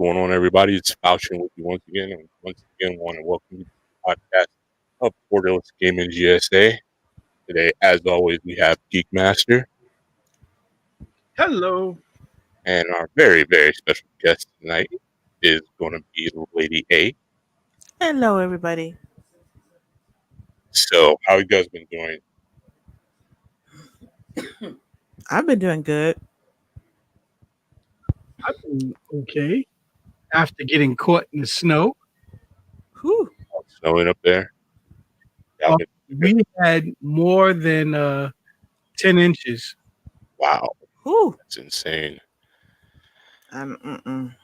going on, everybody? It's Falchion with you once again, and once again, want to welcome you to the podcast of Borderless Gaming GSA. Today, as always, we have Geek Master Hello. and our very, very special guest tonight is going to be Lady A. Hello, everybody. So, how you guys been doing? I've been doing good. I've been okay after getting caught in the snow. Whew. Snowing up there? Uh, we had more than 10 inches. Wow, Whew. that's insane. Mm-mm.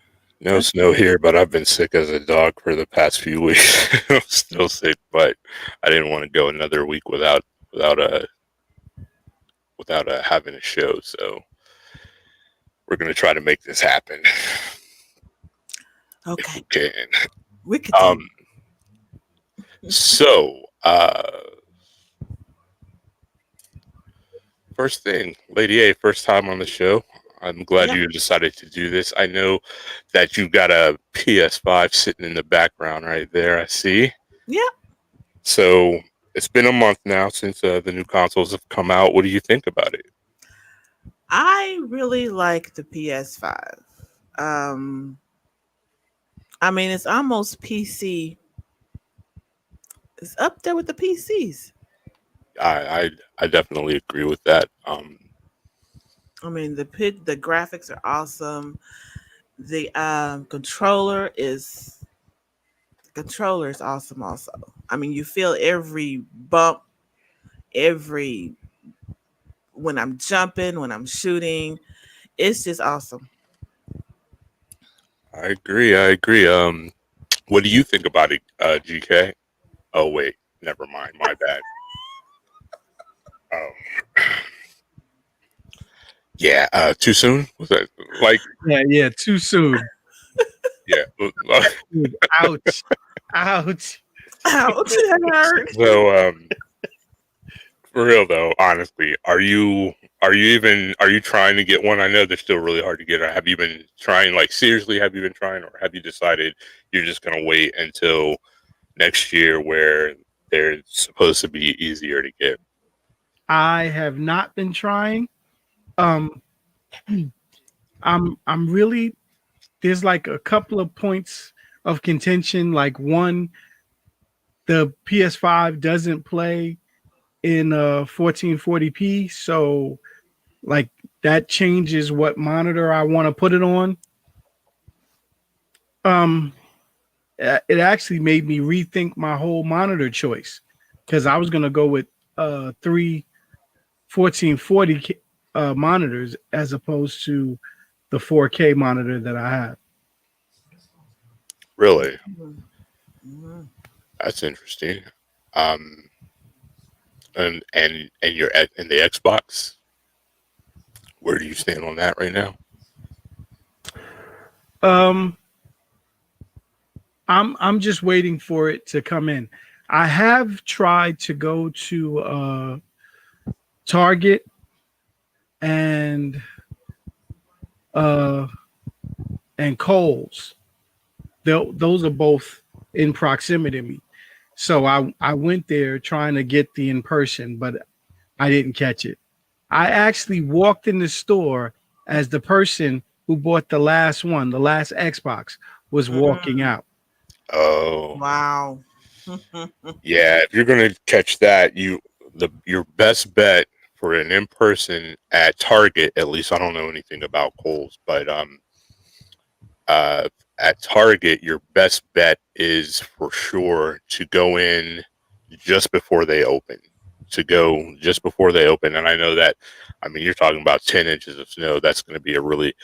No That's snow here, but I've been sick as a dog for the past few weeks. I'm still sick, but I didn't want to go another week without having a show. So we're gonna try to make this happen. Okay. If we can. We could do. So first thing, Lady A, first time on the show. I'm glad Yep. you decided to do this. I know that you got a PS5 sitting in the background right there. I see. Yeah. So it's been a month now since the new consoles have come out. What do you think about it? I really like the PS5. I mean, it's almost PC. It's up there with the PCs. I definitely agree with that. I mean, the graphics are awesome. The controller is awesome also. I mean, you feel every bump, every when I'm jumping, when I'm shooting. It's just awesome. I agree. What do you think about it, GK? Oh wait, never mind. My bad. Oh, yeah. Too soon? Was that like? Yeah, too soon. Yeah. Dude, ouch. Ouch. Ouch, that hurt. So, for real though, honestly, are you trying to get one? I know they're still really hard to get. Or have you been trying? Like seriously, have you been trying, or have you decided you're just gonna wait until next year where they're supposed to be easier to get? I have not been trying. Um I'm really there's like a couple of points of contention. Like one, the PS5 doesn't play in 1440p, so like that changes what monitor I want to put it on. Um it actually made me rethink my whole monitor choice because I was going to go with three 1440 monitors as opposed to the 4K monitor that I have. Really, Mhm. that's interesting. Um, and you're at in the Xbox. Where do you stand on that right now? Um, I'm just waiting for it to come in. I have tried to go to Target and uh, and Kohl's. Those are both in proximity to me. So I went there trying to get the in person, but I didn't catch it. I actually walked in the store as the person who bought the last one, the last Xbox, was walking out. Oh, Wow. yeah. If you're gonna catch that, your best bet for an in person at Target. At least I don't know anything about Kohl's, but uh, at Target, your best bet is for sure to go in just before they open. To go just before they open, and I know that. I mean, you're talking about 10 inches of snow. That's going to be a really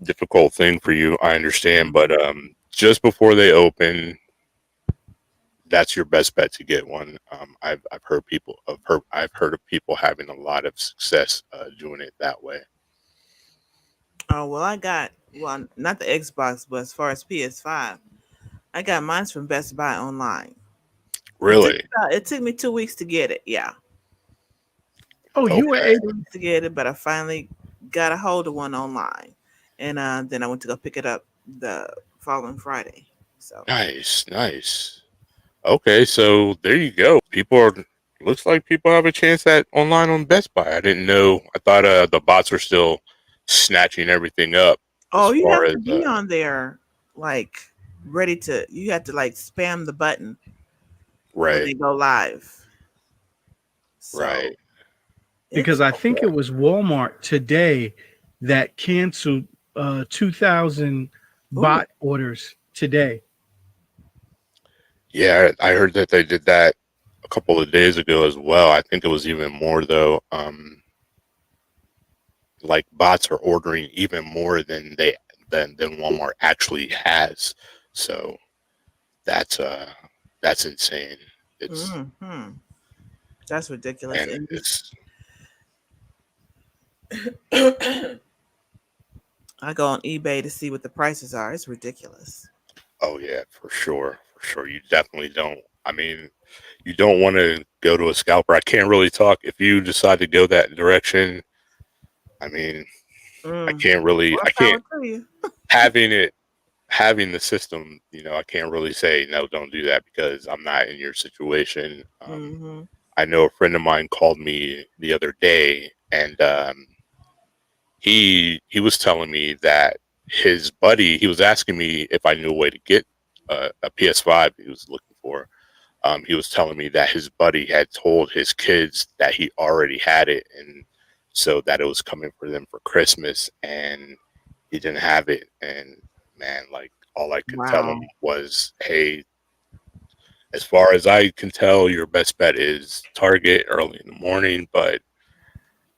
difficult thing for you. I understand, but just before they open, that's your best bet to get one. I've heard of people having a lot of success doing it that way. Oh well, I got not the Xbox, but as far as PS5, I got mine from Best Buy online. Really? It took me 2 weeks to get it. Yeah, Oh, you were Okay. able. 2 weeks to get it, but I finally got a hold of one online, and then I went to go pick it up the following Friday. So Nice. Okay, so there you go. People are looks like people have a chance at online on Best Buy. I didn't know. I thought the bots were still snatching everything up as oh, you far have as to be on there like ready to. You have to like spam the button when right, they go live. right. So because it's I think it was Walmart today that canceled 2,000 ooh, bot orders today. Yeah, I heard that they did that a couple of days ago as well. I think it was even more though. Like bots are ordering even more than than Walmart actually has. So that's that's insane. It's hmm that's ridiculous. and And it's I go on eBay to see what the prices are. It's ridiculous. oh yeah, for sure, for sure. You definitely don't. I mean, you don't want to go to a scalper. I can't really talk if you decide to go that direction. I mean, Mm. I More can't power to you. having it having the system, I can't really say no, don't do that because I'm not in your situation. Mm-hmm. I know a friend of mine called me the other day, and he was telling me that his buddy, he was asking me if I knew a way to get a PS5 he was looking for. He was telling me that his buddy had told his kids that he already had it, and so that it was coming for them for Christmas, and he didn't have it. And man, like all I could tell him Wow. was, "Hey, as far as I can tell, your best bet is Target early in the morning." But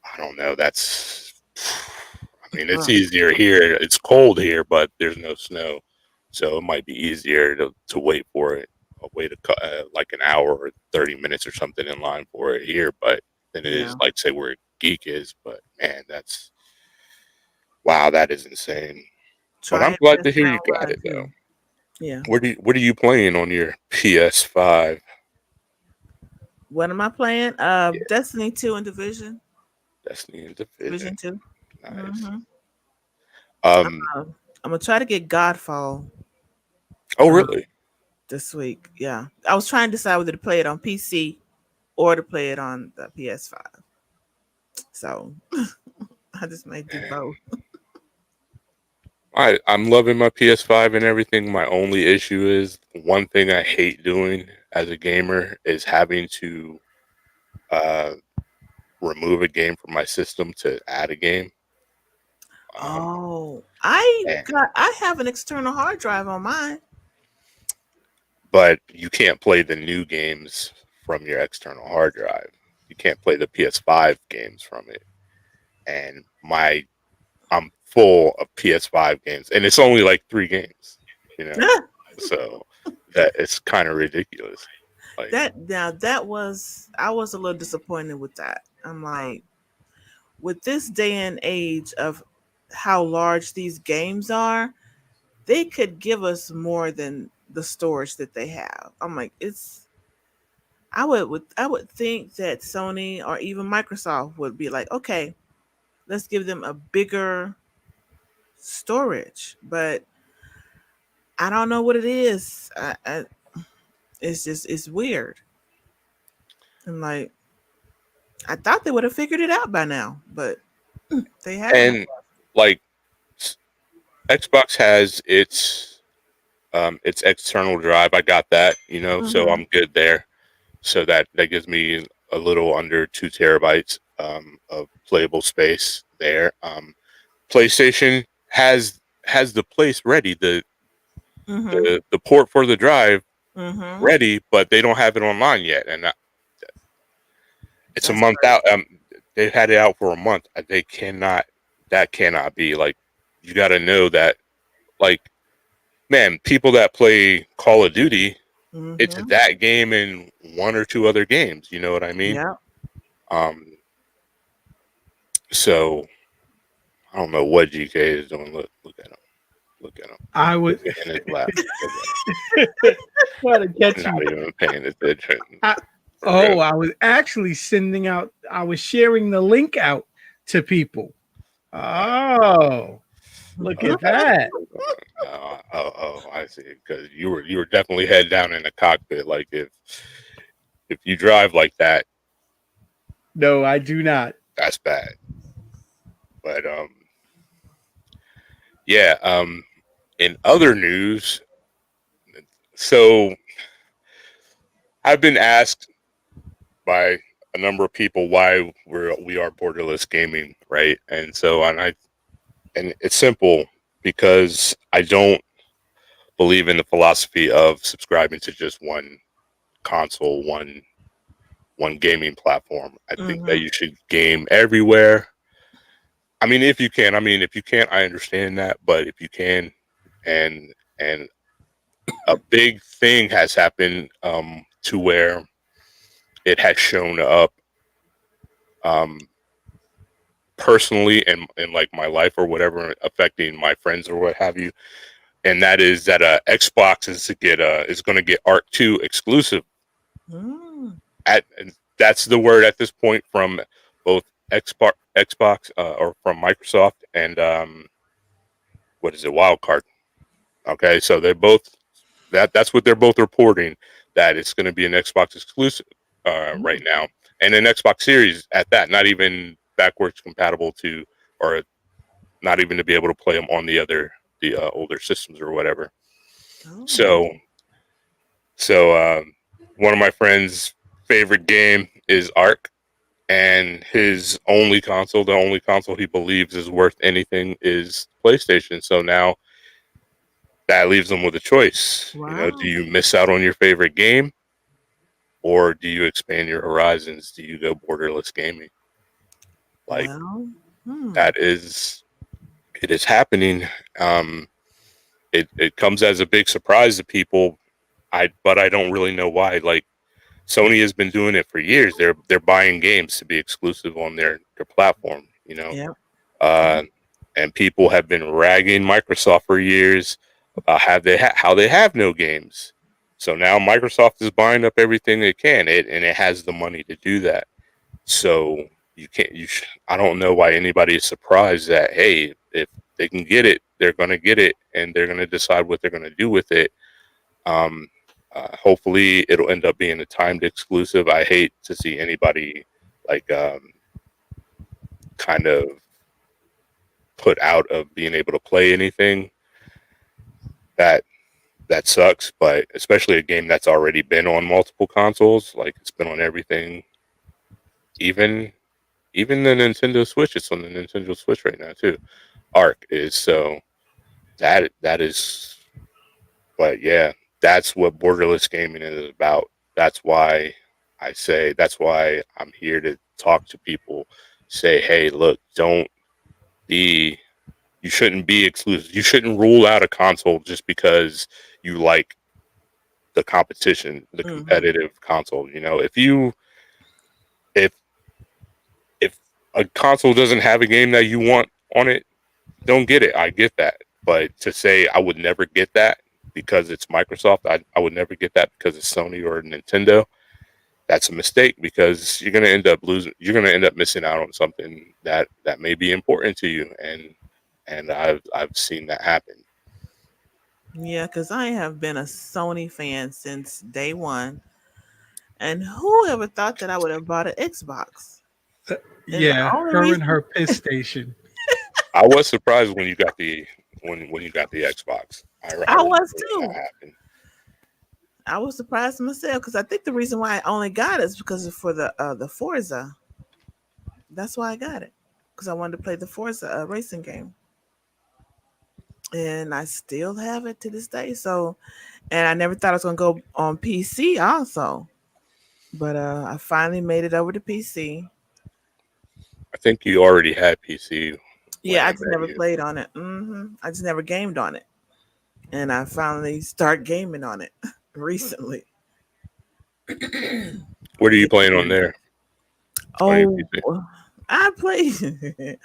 I don't know. I mean, it's Ugh. easier here. It's cold here, but there's no snow, so it might be easier to wait for it. Wait like an hour or 30 minutes or something in line for it here, but than it is Yeah. like say where Geek is. But man, that's wow, that is insane. But Try I'm it glad this to hear time you got online it though. too. Yeah. What are you playing on your PS5? What am I playing? Yeah, Destiny 2 and Division. Destiny and Division Division. 2. Nice. Mm-hmm. Um. I'm gonna try to get Godfall Oh, uh, really? this week. Yeah. I was trying to decide whether to play it on PC or to play it on the PS5. So I just might do Man. both. I'm loving my PS5 and everything. My only issue is one thing I hate doing as a gamer is having to uh, remove a game from my system to add a game. Um, Oh, and I have an external hard drive on mine. but you can't play the new games from your external hard drive. You can't play the PS5 games from it. And I'm full of PS5 games, and it's only like 3 games. You know, so that it's kind of ridiculous. Like. That was I was a little disappointed with that. I'm like, with this day and age of how large these games are, they could give us more than the storage that they have. I'm like, it's I would think that Sony or even Microsoft would be like, okay, let's give them a bigger storage. But I don't know what it is. It's just it's weird. I'm like, I thought they would have figured it out by now, but they haven't. And like Xbox has its external drive. I got that, so Mm-hmm. I'm good there. So that gives me a little under 2 terabytes of playable space there. PlayStation has the place ready, Mm-hmm. the port for the drive Mm-hmm. ready, but they don't have it online yet, and it's a That's month out. crazy. They've had it out for a month. They cannot. That cannot be like. You got to know that, like, man, people that play Call of Duty, it's Mm-hmm. that game and one or two other games. You know what I mean? Yeah. Um, so I don't know what GK is doing. Look at him. Look at him. I was Look at in his lap. Look at him. trying to catch Not you. even paying attention. I, For real. I was actually sending out, I was sharing the link out to people. Oh, look Oh, at that. I see. Because you were definitely head down in the cockpit. Like if you drive like that, No, I do not. that's bad. But yeah. In other news, so I've been asked by a number of people why we are borderless gaming, right? And it's simple because I don't believe in the philosophy of subscribing to just one console, one gaming platform. I think that Mm-hmm. you should game everywhere. I mean, if you can. I mean, if you can't, I understand that. But if you can, and a big thing has happened to where it has shown up um, personally in like my life or whatever, affecting my friends or what have you. And that is that Xbox is going to get Arc 2 exclusive. Mm. And that's the word at this point from both Xbox or from Microsoft and what is it, Wildcard. Okay, so they're both that's what they're both reporting, that it's going to be an Xbox exclusive right Mm. now, and an Xbox Series at that. Not even backwards compatible to, or not even to be able to play them on the older systems or whatever. Oh. So so one of my friends' favorite game is Ark, and his only console, the only console he believes is worth anything, is PlayStation. So now that leaves him with a choice. You know, do Wow. you miss out on your favorite game, or do you expand your horizons? Do you go borderless gaming? Like Well. Hmm. that is, it is happening. Um, it comes as a big surprise to people. But I don't really know why. Like Sony has been doing it for years. They're buying games to be exclusive on their platform. You know, Yep. uh, and people have been ragging Microsoft for years about how they have no games. So now Microsoft is buying up everything it can, and it has the money to do that. So you can't. I don't know why anybody is surprised that, hey, if they can get it, they're going to get it, and they're going to decide what they're going to do with it. Um, Hopefully, it'll end up being a timed exclusive. I hate to see anybody like kind of put out of being able to play anything. That that sucks, but especially a game that's already been on multiple consoles, like it's been on everything, even even the Nintendo Switch. It's on the Nintendo Switch right now too. Arc is, so that is, but yeah, that's what borderless gaming is about. That's why that's why I'm here to talk to people. Say, hey, look, don't be you shouldn't be exclusive. You shouldn't rule out a console just because you like the competition, the Mm-hmm. competitive console. You know, if if a console doesn't have a game that you want on it, don't get it. I get that. But to say I would never get that because it's Microsoft, I would never get that because it's Sony or Nintendo, that's a mistake, because you're gonna end up losing, you're gonna end up missing out on something that may be important to you. And I've seen that happen. Yeah, because I have been a Sony fan since day one. And who ever thought that I would have bought an Xbox? And the Yeah, only her and reason her piss station. I was surprised when you got the when you got the Xbox. I I remember was when that too. happened. I was surprised myself because I think the reason why I only got it is because of for the Forza. That's why I got it, because I wanted to play the Forza racing game, and I still have it to this day. So, and I never thought I was gonna go on PC also, but I finally made it over to PC. I think you already had PC when Yeah, I I just met never you. played on it. I just never gamed on it, and I finally start gaming on it recently. What are you Yeah. playing on there on your Oh, PC? I play.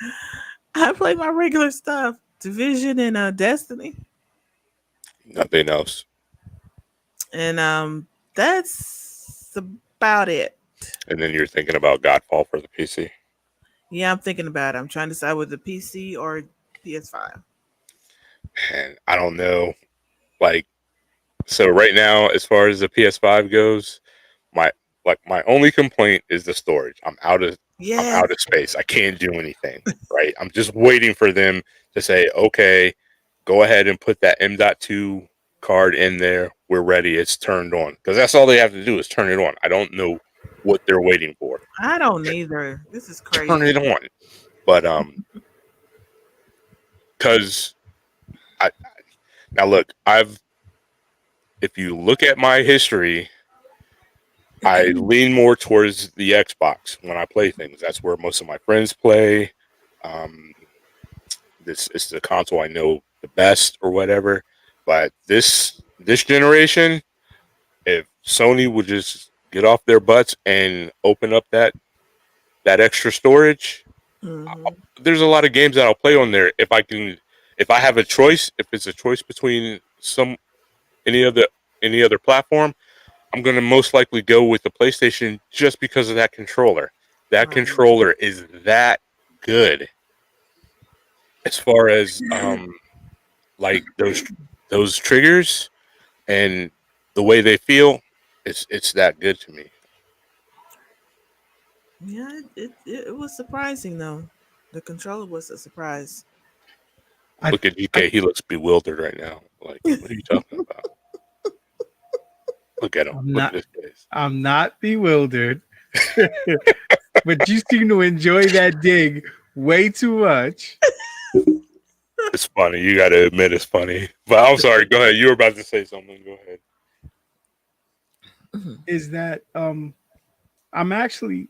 I play my regular stuff, Division and Destiny, Nothing else. and that's about it. And then you're thinking about Godfall for the PC. Yeah, I'm thinking about it. I'm trying to decide whether PC or PS5. And I don't know, like, so right now, as far as the PS5 goes, my my only complaint is the storage. I'm Yes. out of space. I can't do anything. Right. I'm just waiting for them to say, okay, go ahead and put that M.2 card in there. We're ready. It's turned on. Because that's all they have to do is turn it on. I don't know what they're waiting for. I don't either. This is Turn it crazy. on. But because I now look, if you look at my history, I lean more towards the Xbox when I play things. That's where most of my friends play. Um, this is the console I know the best or whatever. But this generation, if Sony would just get off their butts and open up that extra storage, Hmm. there's a lot of games that I'll play on there. If I have a choice, if it's a choice between any other any other platform, I'm going to most likely go with the PlayStation just because of that controller. That Right. controller is that good as far as like those triggers and the way they feel. It's that good to me. Yeah, it was surprising though. The controller was a surprise. I, Look at I GK. He looks bewildered right now. Like, what are you talking about? Look at him. I'm Look at not his face. I'm not bewildered, but you seem to enjoy that dig way too much. It's funny. You got to admit it's funny. But I'm sorry. Go ahead. You were about to say something. Go ahead. Is that I'm actually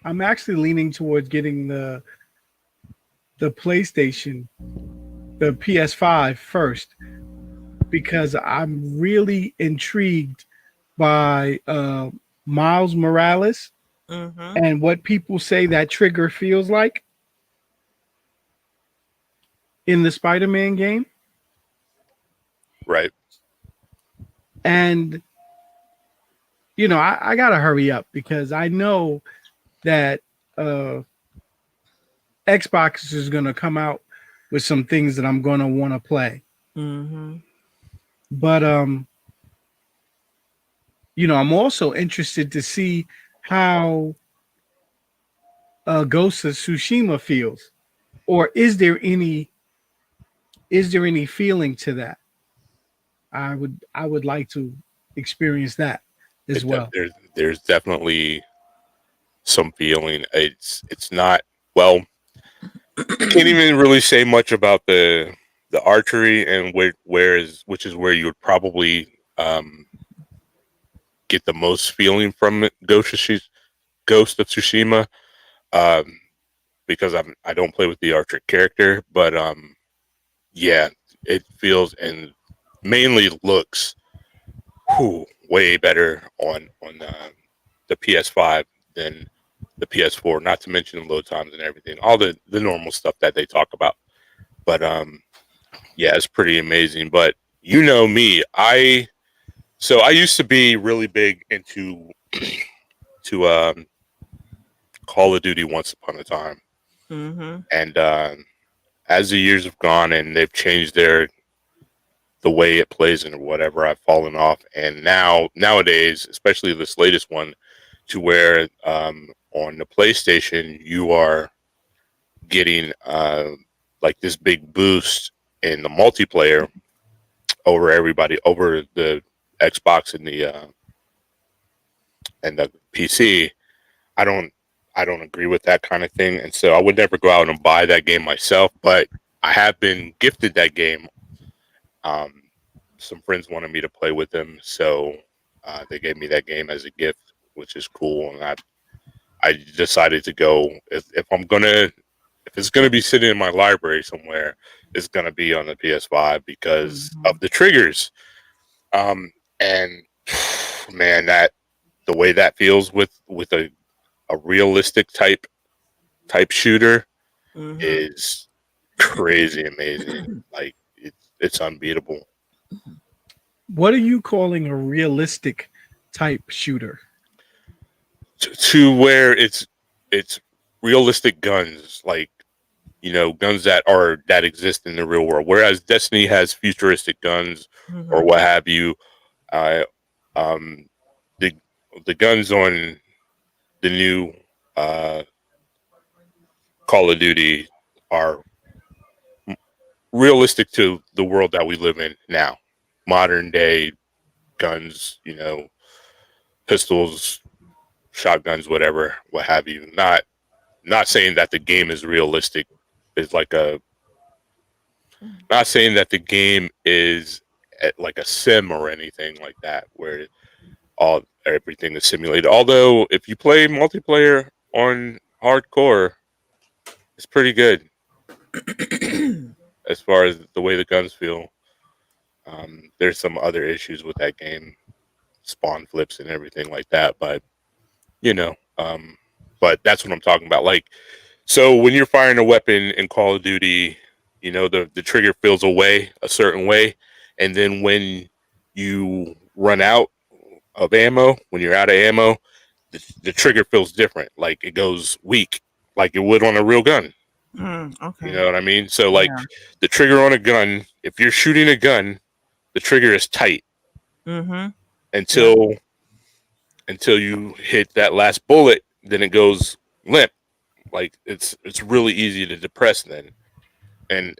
I'm actually leaning towards getting the PlayStation, the PS5 first because I'm really intrigued by Miles Morales Mm-hmm. and what people say that trigger feels like in the Spider-Man game. Right. And I gotta hurry up because I know that uh Xbox is gonna come out with some things that I'm gonna want to play. Mm-hmm. But I'm also interested to see how Ghost of Tsushima feels, or is there any feeling to that? I would like to experience that as well. There's definitely some feeling. It's not well. I can't even really say much about the archery and which is where you would probably get the most feeling from it, Ghost of Tsushima, um, because I don't play with the archer character, but yeah, it feels and mainly looks way better on the PS5 than the PS4. Not to mention load times and everything, all the normal stuff that they talk about. But yeah, it's pretty amazing. But you know me, I used to be really big into to Call of Duty once upon a time, Mm-hmm. and as the years have gone and they've changed the way it plays and whatever, I've fallen off. And nowadays, especially this latest one, to where on the PlayStation you are getting like this big boost in the multiplayer over everybody over the Xbox and the PC. I don't I don't agree with that kind of thing, and so I would never go out and buy that game myself. But I have been gifted that game. Um, some friends wanted me to play with them, so they gave me that game as a gift, which is cool. And I decided to go if I'm gonna if it's gonna be sitting in my library somewhere, it's gonna be on the PS5 because Mm-hmm. of the triggers. And man, that the way that feels with a realistic type shooter Mm-hmm. is crazy amazing. Like it's unbeatable. What are you calling a realistic type shooter? To where it's realistic guns, like guns that exist in the real world. Whereas Destiny has futuristic guns or Mm-hmm. what have you. Uh, um, the the guns on the new uh, Call of Duty are realistic to the world that we live in now. Modern day guns, pistols, shotguns, whatever, what have you. Not saying that the game is realistic. Is like a Not saying that the game is like a sim or anything like that, where everything is simulated. Although if you play multiplayer on hardcore, it's pretty good as far as the way the guns feel. There's some other issues with that game, spawn flips and everything like that, but you know, um, but that's what I'm talking about. Like, so when you're firing a weapon in Call of Duty, the trigger feels a certain way, and then when you run out of ammo, when you're out of ammo, the trigger feels different. Like it goes weak, like it would on a real gun. You Okay. know what I mean? So like Yeah. the trigger on a gun, if you're shooting a gun, the trigger is tight Mm-hmm. Yep. until you hit that last bullet, then it goes limp. Like it's really easy to depress then, and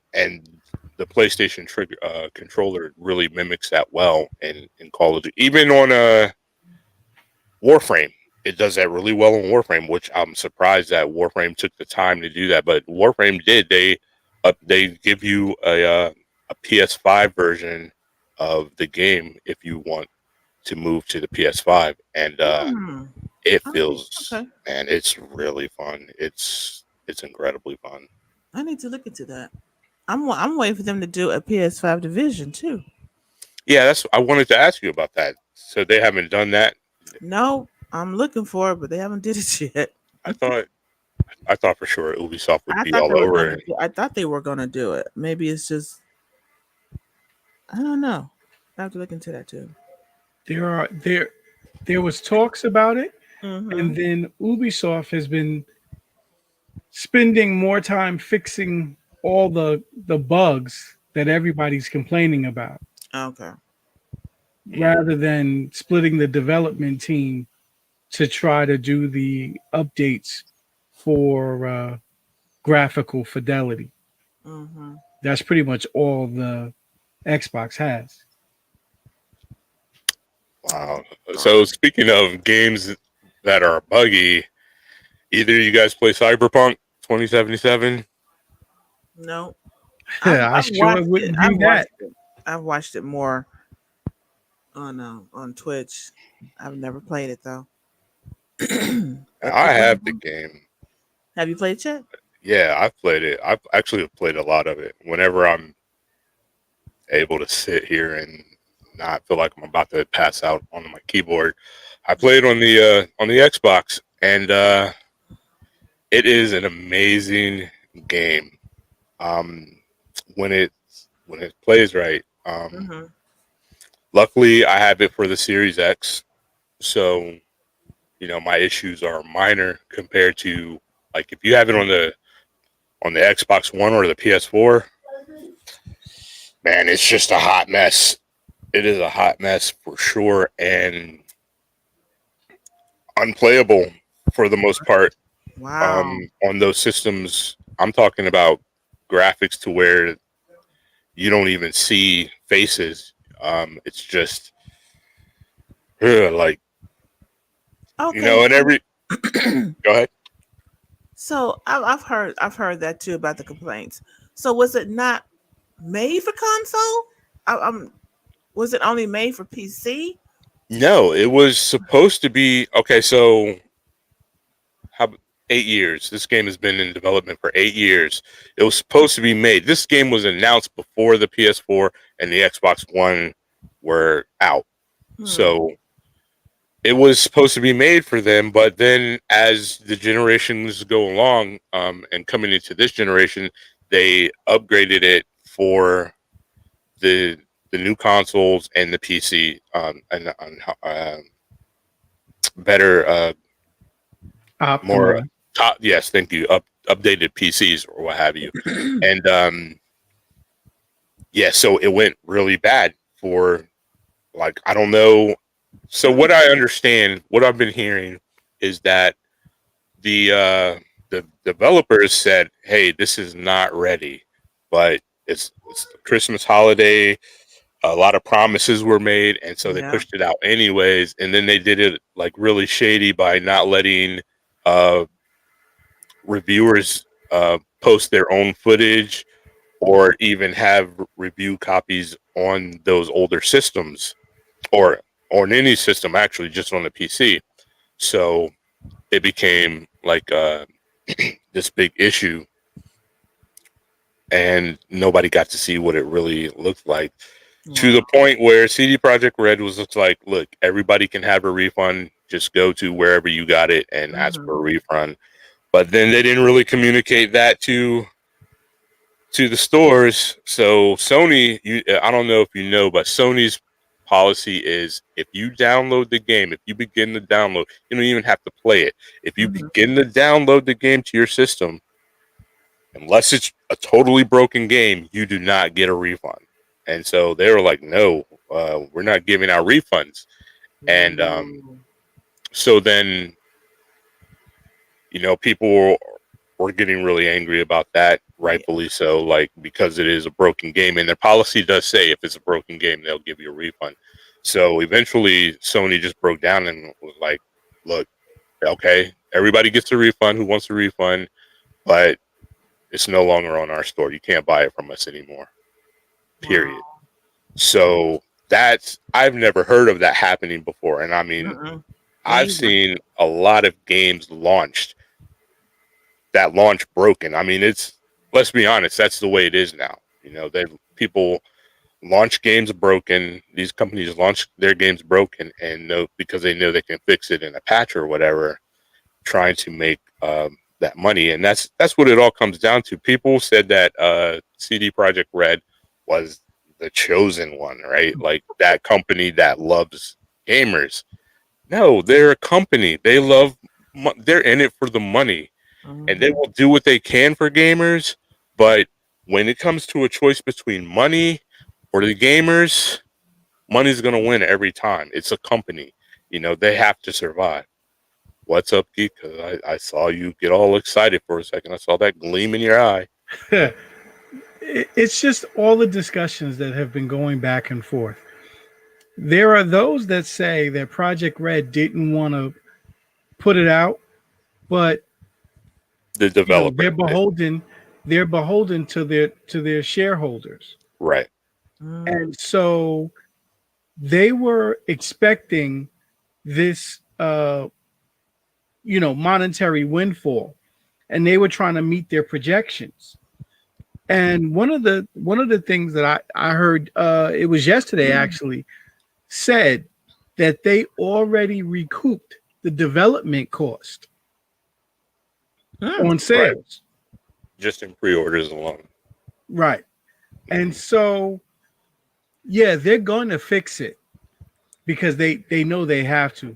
the PlayStation trigger controller really mimics that well in Call of Duty. Even on a Warframe, it does that really well in Warframe, which I'm surprised that Warframe took the time to do that. But Warframe did. They give you a PS5 version of the game if you want to move to the PS5, and Hmm. it Okay. feels, man, it's really fun. It's incredibly fun. I need to look into that. I'm waiting for them to do a PS5 division too. Yeah, I wanted to ask you about that. So they haven't done that. No, I'm looking for it, but they haven't did it yet. I thought I thought for sure Ubisoft would I be thought they all were over gonna it. do. I thought they were gonna do it. Maybe it's just I don't know. I have to look into that too. There are there was talks about it, Mm-hmm. and then Ubisoft has been spending more time fixing all the bugs that everybody's complaining about Okay. Mm. rather than splitting the development team to try to do the updates for graphical fidelity. Mm-hmm. That's pretty much all the Xbox has. Wow. So speaking of games that are buggy, either you guys play Cyberpunk 2077? No, I I've sure watched it. wouldn't I've do watched that. it. I've watched it more on Twitch. I've never played it though. But I it's on. have the game. Have you played it yet? Yeah, I've played it. I've actually played a lot of it. Whenever I'm able to sit here and not feel like I'm about to pass out on my keyboard, I play it on the Xbox, and it is an amazing game. Um, when it plays right. Mm-hmm. Luckily, I have it for the Series X, so my issues are minor compared to, like, if you have it on the Xbox One or the PS4. Man, it's just a hot mess. It is a hot mess for sure, and unplayable for the most part. Wow. On those systems, I'm talking about graphics to where you don't even see faces. It's just like, Okay. and every go ahead. So I've heard that too about the complaints. So was it not made for console? Was it only made for PC? No, it was supposed to be okay. So how 8 years? This game has been in development for 8 years. It was supposed to be made. This game was announced before the PS4 and the Xbox One were out. Hmm. So it was supposed to be made for them, but then as the generations go along, and coming into this generation, they upgraded it for the new consoles and the PC, and better, more Optimize. top. Yes, thank you. updated PCs or what have you. And yeah, so it went really bad for, like, I don't know. So what I understand, what I've been hearing is that the developers said, "Hey, this is not ready," but it's the Christmas holiday. A lot of promises were made, and so they Yeah. pushed it out anyways. And then they did it like really shady by not letting uh, reviewers post their own footage or even have review copies on those older systems or on any system, actually, just on the PC. So it became like this big issue, and nobody got to see what it really looked like. To the point where CD Projekt Red was just like, look, everybody can have a refund. Just go to wherever you got it and ask for a refund. But then they didn't really communicate that to the stores. So Sony, I don't know if you know, but Sony's policy is if you download the game, if you begin to download, you don't even have to play it. If you begin to download the game to your system, unless it's a totally broken game, you do not get a refund. And so they were like, no, we're not giving out refunds. And so then, people were getting really angry about that, rightfully so, like, because it is a broken game. And their policy does say if it's a broken game, they'll give you a refund. So eventually Sony just broke down and was like, look, okay, everybody gets a refund who wants a refund, but it's no longer on our store. You can't buy it from us anymore. Period. Wow. So I've never heard of that happening before. And I mean, I've seen a lot of games launched that launch broken. I mean, let's be honest, that's the way it is now. People launch games broken. These companies launch their games broken and because they know they can fix it in a patch or whatever, trying to make that money. And that's what it all comes down to. People said that CD Projekt Red was the chosen one, right? Like that company that loves gamers. No, they're a company. They're in it for the money. And they will do what they can for gamers, but when it comes to a choice between money or the gamers, money's going to win every time. It's a company. They have to survive. What's up, Geek? Because I saw you get all excited for a second. I saw that gleam in your eye. It's just all the discussions that have been going back and forth. There are those that say that Project Red didn't want to put it out, but the developer, they're beholden to their shareholders, right? And so they were expecting this monetary windfall, and they were trying to meet their projections. And one of the things that I heard, it was yesterday actually, said that they already recouped the development cost on sales. Right. Just in pre-orders alone. Right. And so, yeah, they're going to fix it because they know they have to.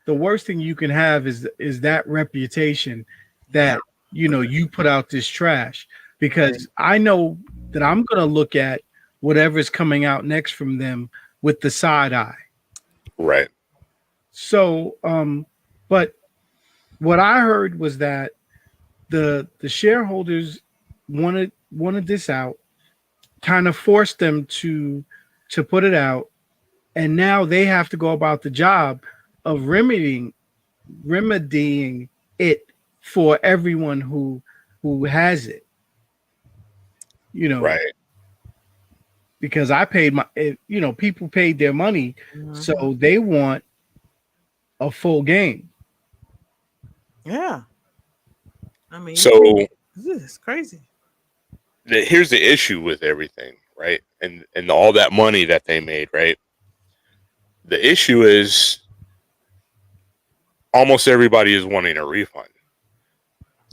The worst thing you can have is that reputation that, you put out this trash, because I know that I'm going to look at whatever's coming out next from them with the side eye. Right. So, but what I heard was that the shareholders wanted this out, kind of forced them to put it out, and now they have to go about the job of remedying it for everyone who has it. Right. Because I paid people paid their money, so they want a full game. Yeah. I mean, so this is crazy. Here's the issue with everything, right? And all that money that they made, right? The issue is almost everybody is wanting a refund.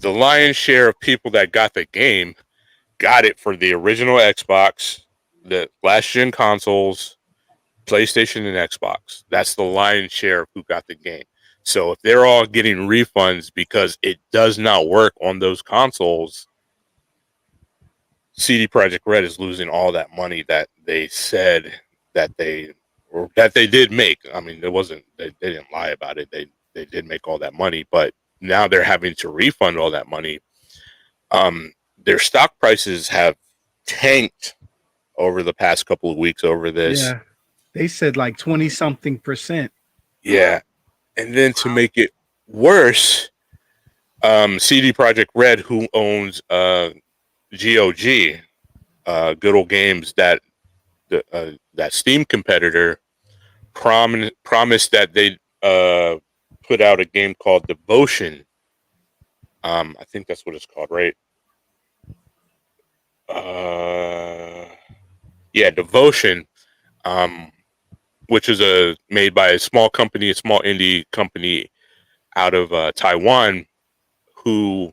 The lion's share of people that got the game got it for the original Xbox, the last gen consoles, PlayStation and Xbox. That's the lion's share of who got the game. So if they're all getting refunds because it does not work on those consoles, CD Projekt Red is losing all that money that they said that they did make. I mean, it wasn't they didn't lie about it. They did make all that money, but now they're having to refund all that money. Their stock prices have tanked over the past couple of weeks over this. Yeah. They said like 20 something percent. Yeah. And then to make it worse, CD Projekt Red, who owns GOG, Good Old Games, that Steam competitor, promised that they'd put out a game called Devotion. I think that's what it's called, right? Yeah, Devotion, which is made by a small indie company out of Taiwan, who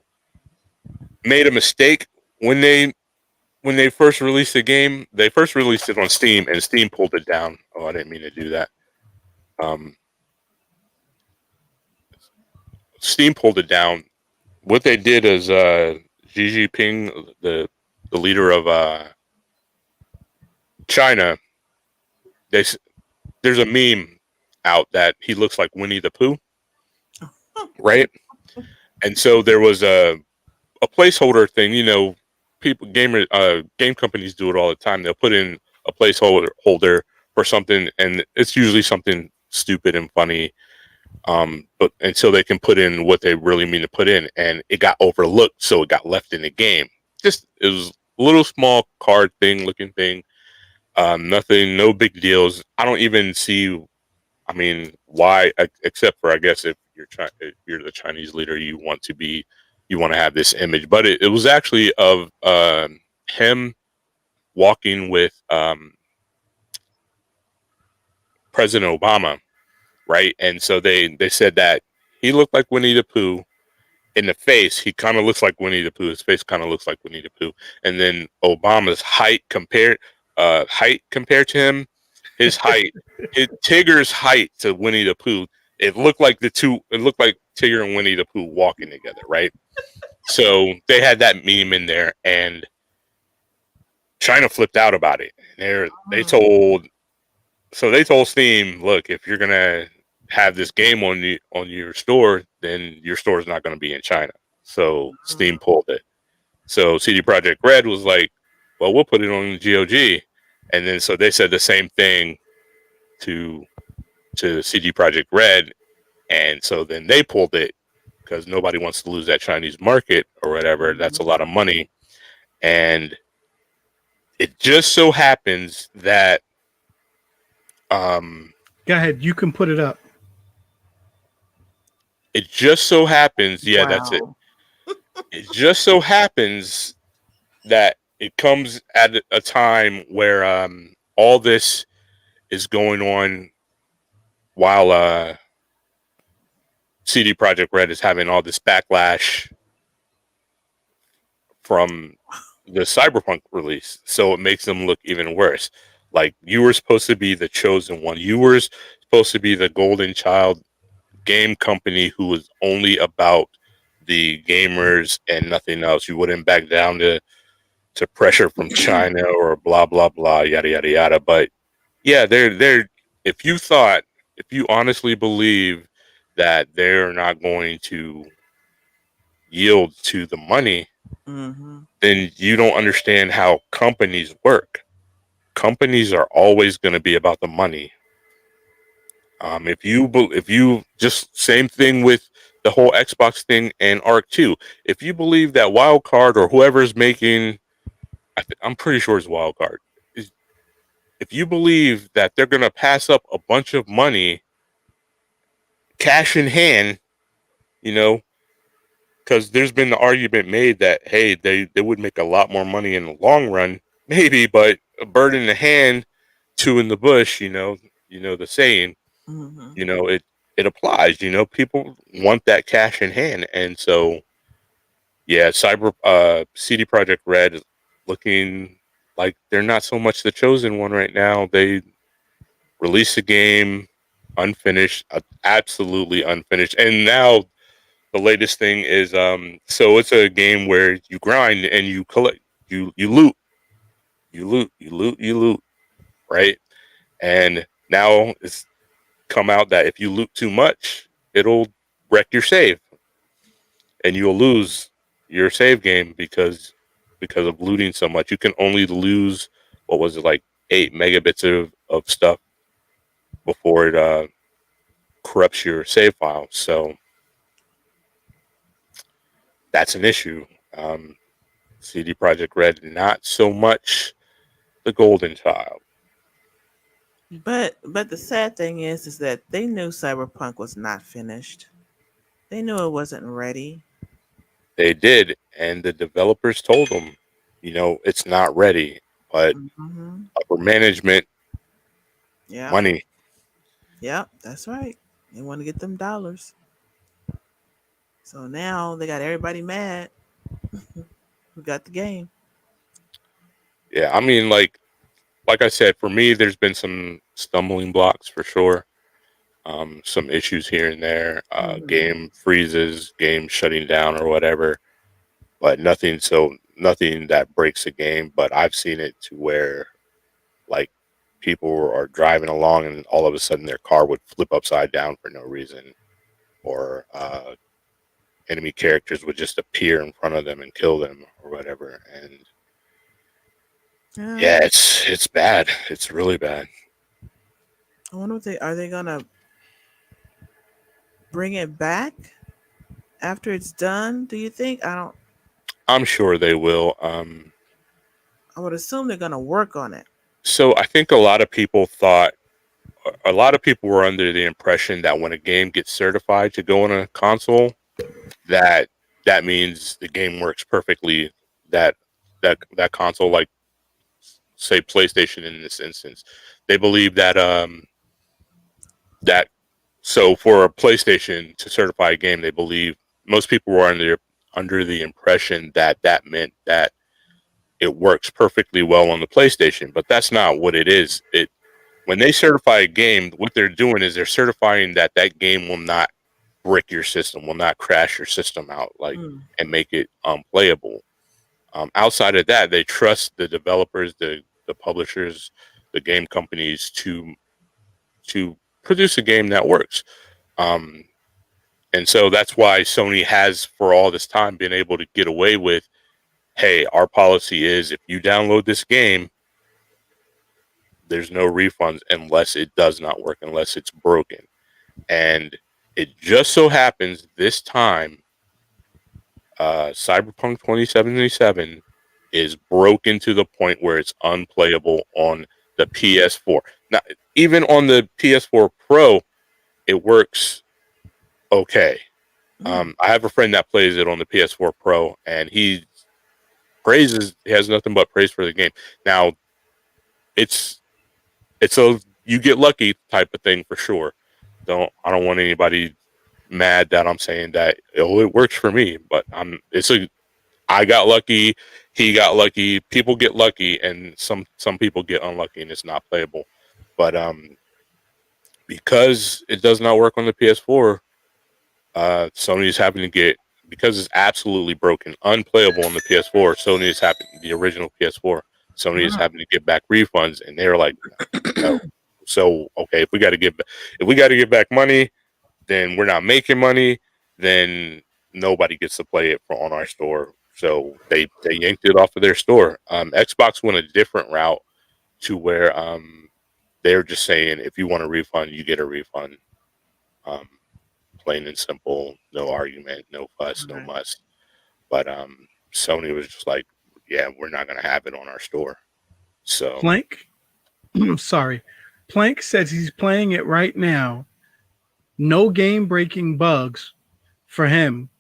made a mistake when they first released the game. They first released it on Steam, and Steam pulled it down. Oh, I didn't mean to do that. Steam pulled it down. What they did is Xi Jinping, the leader of China, there's a meme out that he looks like Winnie the Pooh, right? And so there was a placeholder thing. You know, game companies do it all the time. They'll put in a placeholder for something, and it's usually something stupid and funny. But so they can put in what they really mean to put in, and it got overlooked, so it got left in the game. It was a little small card looking thing. Nothing, no big deals. I don't even see. I mean, why? Except for, I guess, if you're the Chinese leader, you want to have this image. But it was actually of him walking with President Obama, right? And so they said that he looked like Winnie the Pooh. In the face, he kind of looks like Winnie the Pooh. His face kind of looks like Winnie the Pooh. And then Obama's height compared to him, his height, Tigger's height to Winnie the Pooh. It looked like Tigger and Winnie the Pooh walking together, right? So they had that meme in there, and China flipped out about it. They told Steam, look, if you're gonna have this game on your store, then your store is not going to be in China. So Steam pulled it. So CD Projekt Red was like, well, we'll put it on GOG. And then so they said the same thing to CD Projekt Red, and so then they pulled it because nobody wants to lose that Chinese market or whatever. That's a lot of money. And it just so happens that Go ahead, you can put it up. It just so happens, Wow. that's it. It just so happens that it comes at a time where all this is going on while CD Projekt Red is having all this backlash from the Cyberpunk release. So it makes them look even worse. Like, you were supposed to be the chosen one. You were supposed to be the golden child game company who was only about the gamers and nothing else. You wouldn't back down to pressure from China or blah blah blah, yada yada yada. But yeah, they're if you honestly believe that they're not going to yield to the money, then you don't understand how companies work. Companies are always going to be about the money. If you just same thing with the whole Xbox thing and Arc 2. If you believe that Wildcard or whoever's making, I'm pretty sure it's Wildcard. If you believe that they're going to pass up a bunch of money, cash in hand, because there's been the argument made that, hey, they would make a lot more money in the long run, maybe, but a bird in the hand, two in the bush, the saying. It applies. People want that cash in hand, and so yeah, CD Projekt Red is looking like they're not so much the chosen one right now. They released the game, unfinished, absolutely unfinished. And now the latest thing is so it's a game where you grind and you collect, you loot, you loot, right? And now it's come out that if you loot too much, it'll wreck your save and you'll lose your save game because of looting so much. You can only lose, what was it, like 8 megabits of stuff before it corrupts your save file. So that's an issue. CD Projekt Red, not so much the golden child. But the sad thing is that they knew Cyberpunk was not finished. They knew it wasn't ready. They did, and the developers told them, it's not ready, but Hmm. upper management, Yeah. money. Yep, that's right. They want to get them dollars. So now they got everybody mad who got the game. Yeah, I mean, like I said, for me, there's been some stumbling blocks for sure. Some issues here and there, Hmm. game freezes, game shutting down or whatever, but nothing that breaks a game. But I've seen it to where like people are driving along and all of a sudden their car would flip upside down for no reason, or enemy characters would just appear in front of them and kill them or whatever. And Yeah. yeah, it's bad. It's really bad. I wonder what they are they gonna bring it back after it's done? Do you think? I don't. I'm sure they will. I would assume they're gonna work on it. So I think a lot of people were under the impression that when a game gets certified to go on a console, that that means the game works perfectly. That that console, like say PlayStation in this instance, they believe that so for a PlayStation to certify a game, they believe most people were under the impression that that meant that it works perfectly well on the PlayStation, but that's not what it is. It When they certify a game, what they're doing is they're certifying that that game will not brick your system, will not crash your system out, like, Mm. and make it unplayable. Outside of that, they trust the developers, the publishers, the game companies to produce a game that works. Um, and so that's why Sony has, for all this time, been able to get away with, hey, our policy is if you download this game, there's no refunds unless it does not work, unless it's broken. And it just so happens this time, Cyberpunk 2077 is broken to the point where it's unplayable on the PS4. Now, even on the PS4 Pro, it works okay. Mm. I have a friend that plays it on the PS4 Pro, and he has nothing but praise for the game. Now, it's a you get lucky type of thing for sure. I don't want anybody mad that I'm saying that it works for me, but I got lucky, he got lucky, people get lucky, and some people get unlucky and it's not playable. But because it does not work on the PS4, Sony is having to get, because it's absolutely broken, unplayable on the PS4. Sony is having the original PS4. Sony is Mm. having to get back refunds, and they're like, no. So okay, if we got to give back money, then we're not making money. Then nobody gets to play it on our store. So they yanked it off of their store. Xbox went a different route to where they're just saying if you want a refund, you get a refund. Um, Plain and simple, no argument, no fuss, no Right. muss. But Sony was just like, yeah, we're not gonna have it on our store. So Plank, sorry, Plank says he's playing it right now. No game breaking bugs for him.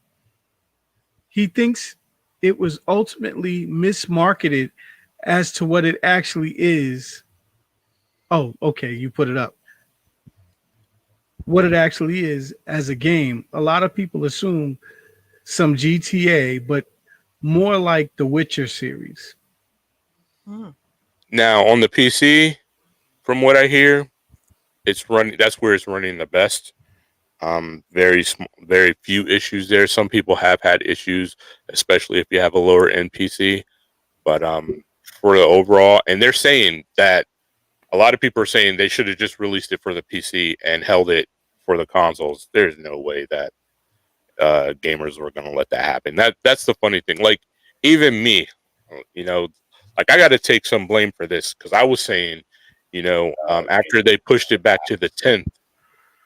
He thinks it was ultimately mismarketed as to what it actually is. Oh, okay, you put it up. What it actually is as a game. A lot of people assume some GTA, but more like the Witcher series. Mm. now on the PC, from what I hear, it's running. That's where it's running the best. Very few issues there. Some people have had issues, especially if you have a lower NPC. But for the overall, and they're saying that a lot of people are saying they should have just released it for the PC and held it for the consoles. There's no way that gamers were going to let that happen. That's the funny thing. Like even me, you know, like I got to take some blame for this because I was saying, after they pushed it back to the 10th,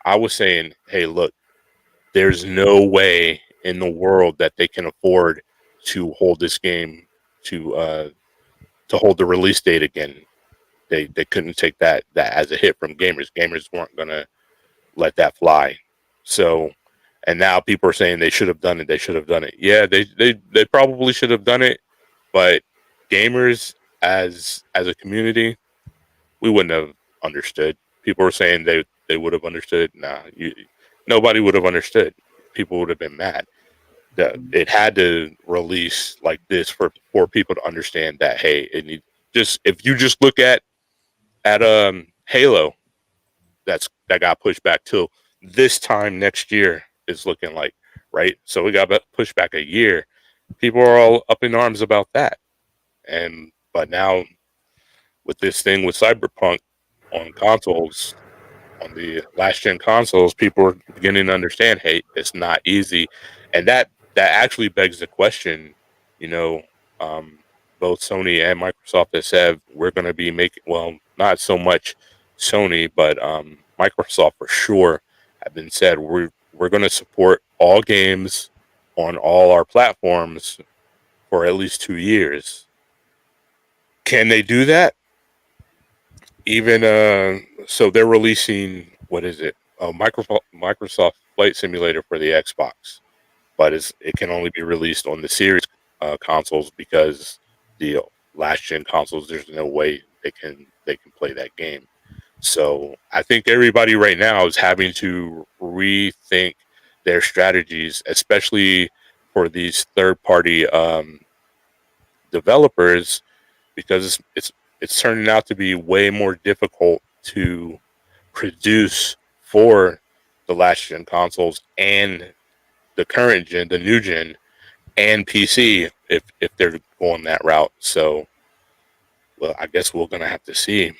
I was saying, hey, look, there's no way in the world that they can afford to hold this game to hold the release date again. They couldn't take that as a hit from gamers. Gamers weren't gonna let that fly. So, and now people are saying they should have done it. They should have done it. Yeah, they probably should have done it, but gamers as a community, we wouldn't have understood. People were saying they would have understood. Nah, nobody would have understood. People would have been mad. It had to release like this for people to understand that hey, if you just look at Halo, that got pushed back till this time next year is looking like, right? So we got pushed back a year. People are all up in arms about that, but now with this thing with Cyberpunk on consoles, on the last gen consoles, people are beginning to understand, hey, it's not easy, and that actually begs the question, you know, both Sony and Microsoft have said we're going to be making, well, not so much Sony, but Microsoft for sure have been said we're going to support all games on all our platforms for at least 2 years. Can they do that? Even so they're releasing, what is it? Microsoft Flight Simulator for the Xbox, but it can only be released on the Series consoles because the last gen consoles, there's no way they can play that game. So I think everybody right now is having to rethink their strategies, especially for these third party developers, because it's turning out to be way more difficult to produce for the last gen consoles and the current gen, the new gen, and PC if they're going that route. So, well, I guess we're gonna have to see.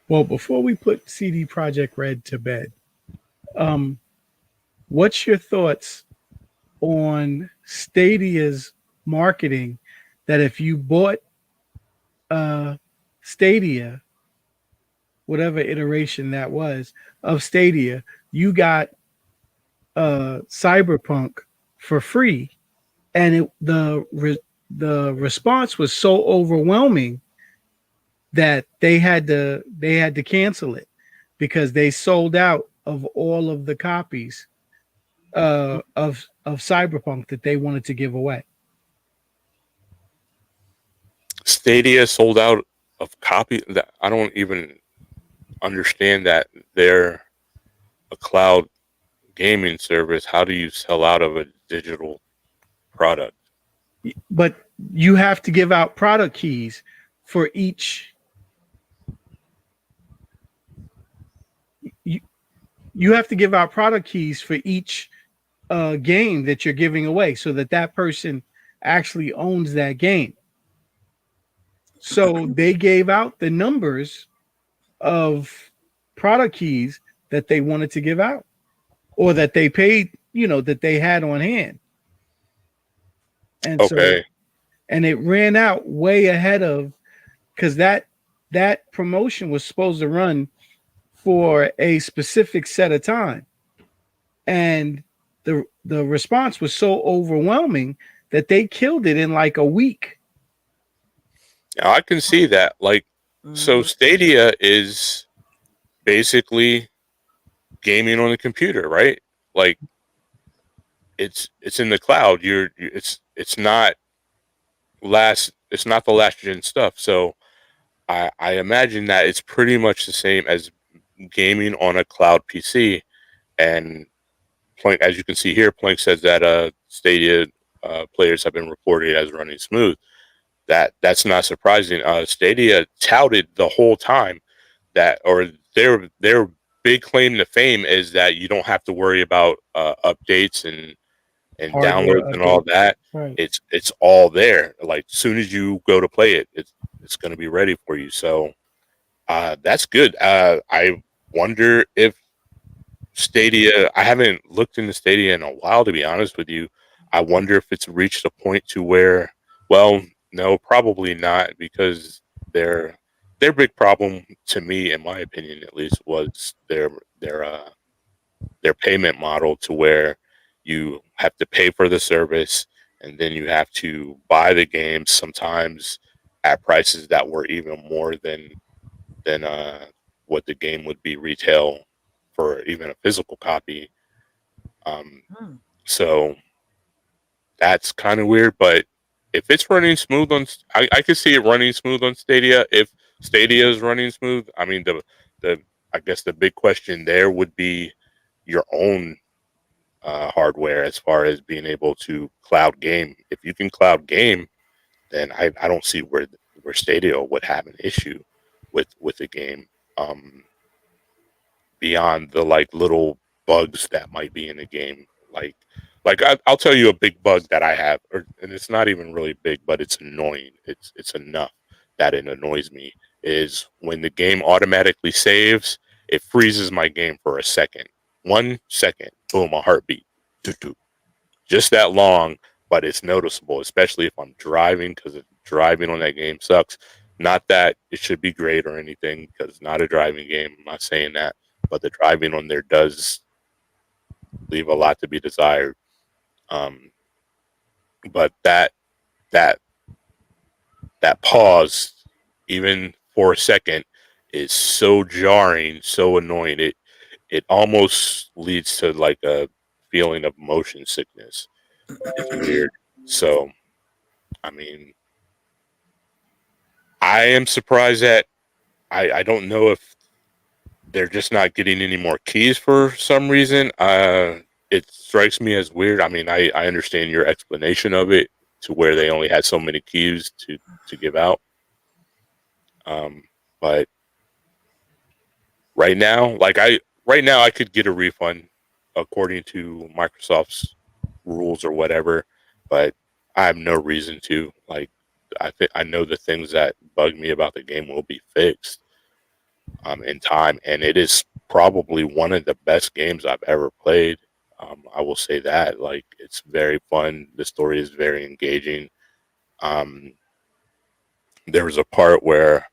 Well, before we put CD Projekt Red to bed, what's your thoughts on Stadia's marketing? That if you bought Stadia, whatever iteration that was of Stadia, you got Cyberpunk for free, and the response was so overwhelming that they had to cancel it because they sold out of all of the copies of Cyberpunk that they wanted to give away. Stadia sold out of copy. That I don't even understand that they're a cloud gaming service. How do you sell out of a digital product? But you have to give out product keys for each. You have to give out product keys for each game that you're giving away, so that person actually owns that game. So they gave out the numbers of product keys that they wanted to give out, or that they paid, that they had on hand. And okay. And it ran out way ahead of, because that promotion was supposed to run for a specific set of time, and the response was so overwhelming that they killed it in like a week. Now I can see that. Like, so Stadia is basically gaming on the computer, right? Like, it's in the cloud. It's not the last gen stuff. So I imagine that it's pretty much the same as gaming on a cloud PC. And Plank, as you can see here, Plank says that Stadia players have been reported as running smooth. That's not surprising. Stadia touted the whole time that, or their big claim to fame is that you don't have to worry about updates and Hardware downloads and all update. that. Right. It's all there. Like as soon as you go to play it, it's going to be ready for you. So that's good. I wonder if Stadia. I haven't looked into Stadia in a while, to be honest with you. I wonder if it's reached a point to where, well, no, probably not, because their their big problem, to me, in my opinion at least, was their their payment model, to where you have to pay for the service and then you have to buy the games sometimes at prices that were even more than what the game would be retail for even a physical copy. Um, Hmm. so that's kind of weird, but if it's running smooth on, I could see it running smooth on Stadia. If Stadia is running smooth, I mean the I guess the big question there would be your own hardware, as far as being able to cloud game. If you can cloud game, then I don't see where Stadia would have an issue with the game. Um, Beyond the like little bugs that might be in the game. I'll tell you a big bug that I have, and it's not even really big, but it's annoying. It's enough that it annoys me. Is when the game automatically saves, it freezes my game for a second. 1 second, boom, a heartbeat. Doo doo. Just that long, but it's noticeable, especially if I'm driving, because driving on that game sucks. Not that it should be great or anything, because it's not a driving game. I'm not saying that, but the driving on there does leave a lot to be desired. Um, but that that pause, even for a second, is so jarring, so annoying. It almost leads to like a feeling of motion sickness. It's weird. So I mean, I am surprised that I don't know if they're just not getting any more keys for some reason. It strikes me as weird. I mean, I understand your explanation of it, to where they only had so many keys to give out. Um, but right now, right now I could get a refund according to Microsoft's rules or whatever, but I have no reason to. Like, I know the things that bug me about the game will be fixed in time, and it is probably one of the best games I've ever played. I will say that. Like, it's very fun. The story is very engaging. Um, there was a part where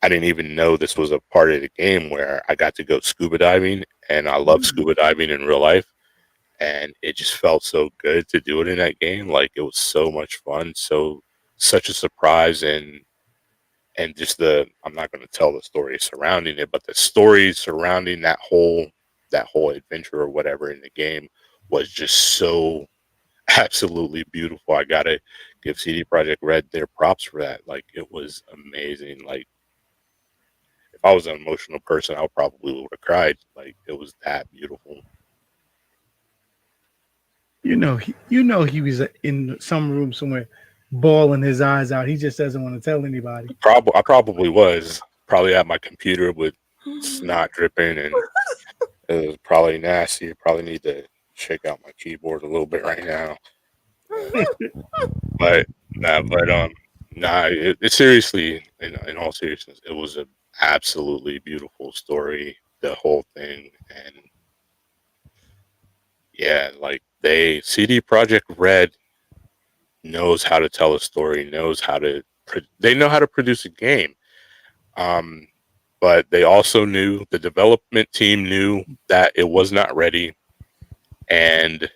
I didn't even know this was a part of the game, where I got to go scuba diving, and I love Hmm. scuba diving in real life. And it just felt so good to do it in that game. Like, it was so much fun, such a surprise, and just I'm not going to tell the story surrounding it, but the story surrounding that whole adventure or whatever in the game was just so absolutely beautiful. I gotta give CD Projekt Red their props for that. Like, it was amazing. Like, if I was an emotional person, I probably would have cried. Like, it was that beautiful. He was in some room somewhere, bawling his eyes out. He just doesn't want to tell anybody. I probably was probably at my computer with snot dripping, and it was probably nasty. I probably need to shake out my keyboard a little bit right now. Uh, but nah. It seriously, in all seriousness, it was a absolutely beautiful story. The whole thing, and yeah, like CD Projekt Red knows how to tell a story, they know how to produce a game. Um, but they also knew, the development team knew that it was not ready, and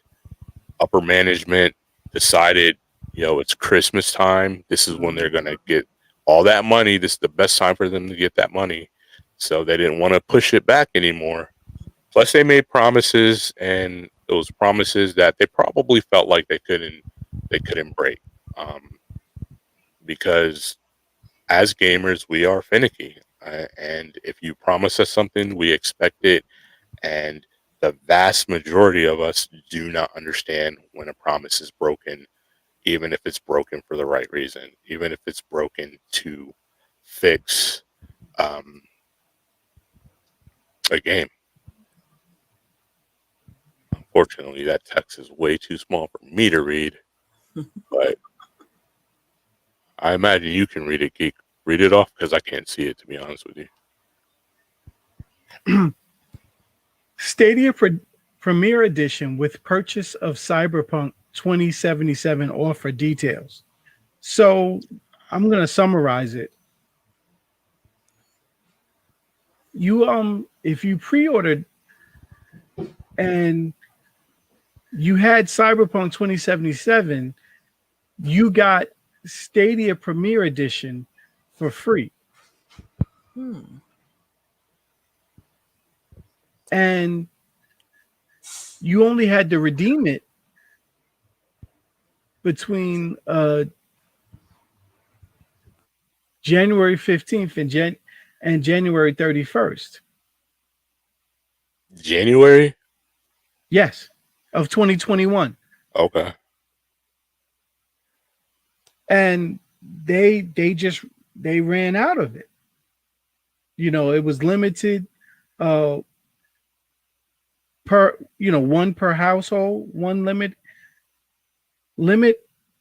upper management decided, it's Christmas time. This is when they're going to get all that money. This is the best time for them to get that money. So they didn't want to push it back anymore. Plus, they made promises, and those promises that they probably felt like they couldn't break, um, because as gamers we are finicky, and if you promise us something, we expect it. And the vast majority of us do not understand when a promise is broken, even if it's broken for the right reason, even if it's broken to fix um, a game. Unfortunately, that text is way too small for me to read, but I imagine you can read it, Geek. Read it off because I can't see it, to be honest with you. Stadia Premier Edition with purchase of Cyberpunk 2077 offer details. So I'm going to summarize it. You if you pre-ordered and you had Cyberpunk 2077, you got Stadia Premier Edition for free. And you only had to redeem it between January 15th and January 31st. January? Yes, of 2021. Okay. And they ran out of it. You know, it was limited per one per household, one limit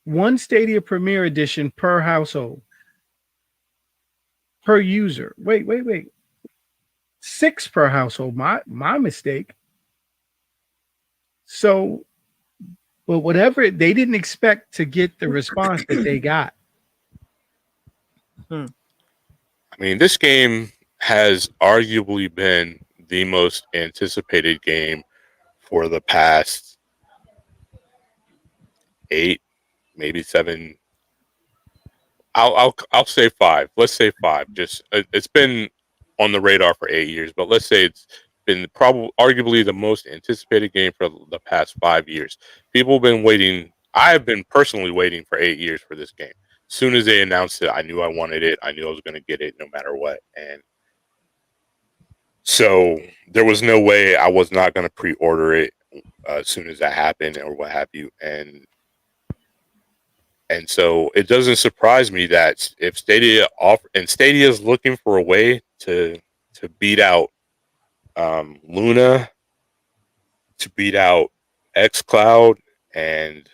one Stadia Premier Edition per household, per user. Wait. 6 per household. My mistake. So, but whatever, they didn't expect to get the response that they got. I mean, this game has arguably been the most anticipated game for the past 8, maybe 7. I'll say 5. Let's say 5. Just it's been on the radar for 8 years, but let's say it's been probably arguably the most anticipated game for the past 5 years. People have been waiting. I have been personally waiting for 8 years for this game. As soon as they announced it, I knew I wanted it. I knew I was going to get it no matter what. And so there was no way I was not going to pre-order it as soon as that happened or what have you. And so it doesn't surprise me that if Stadia Stadia is looking for a way to beat out Luna, to beat out xCloud, and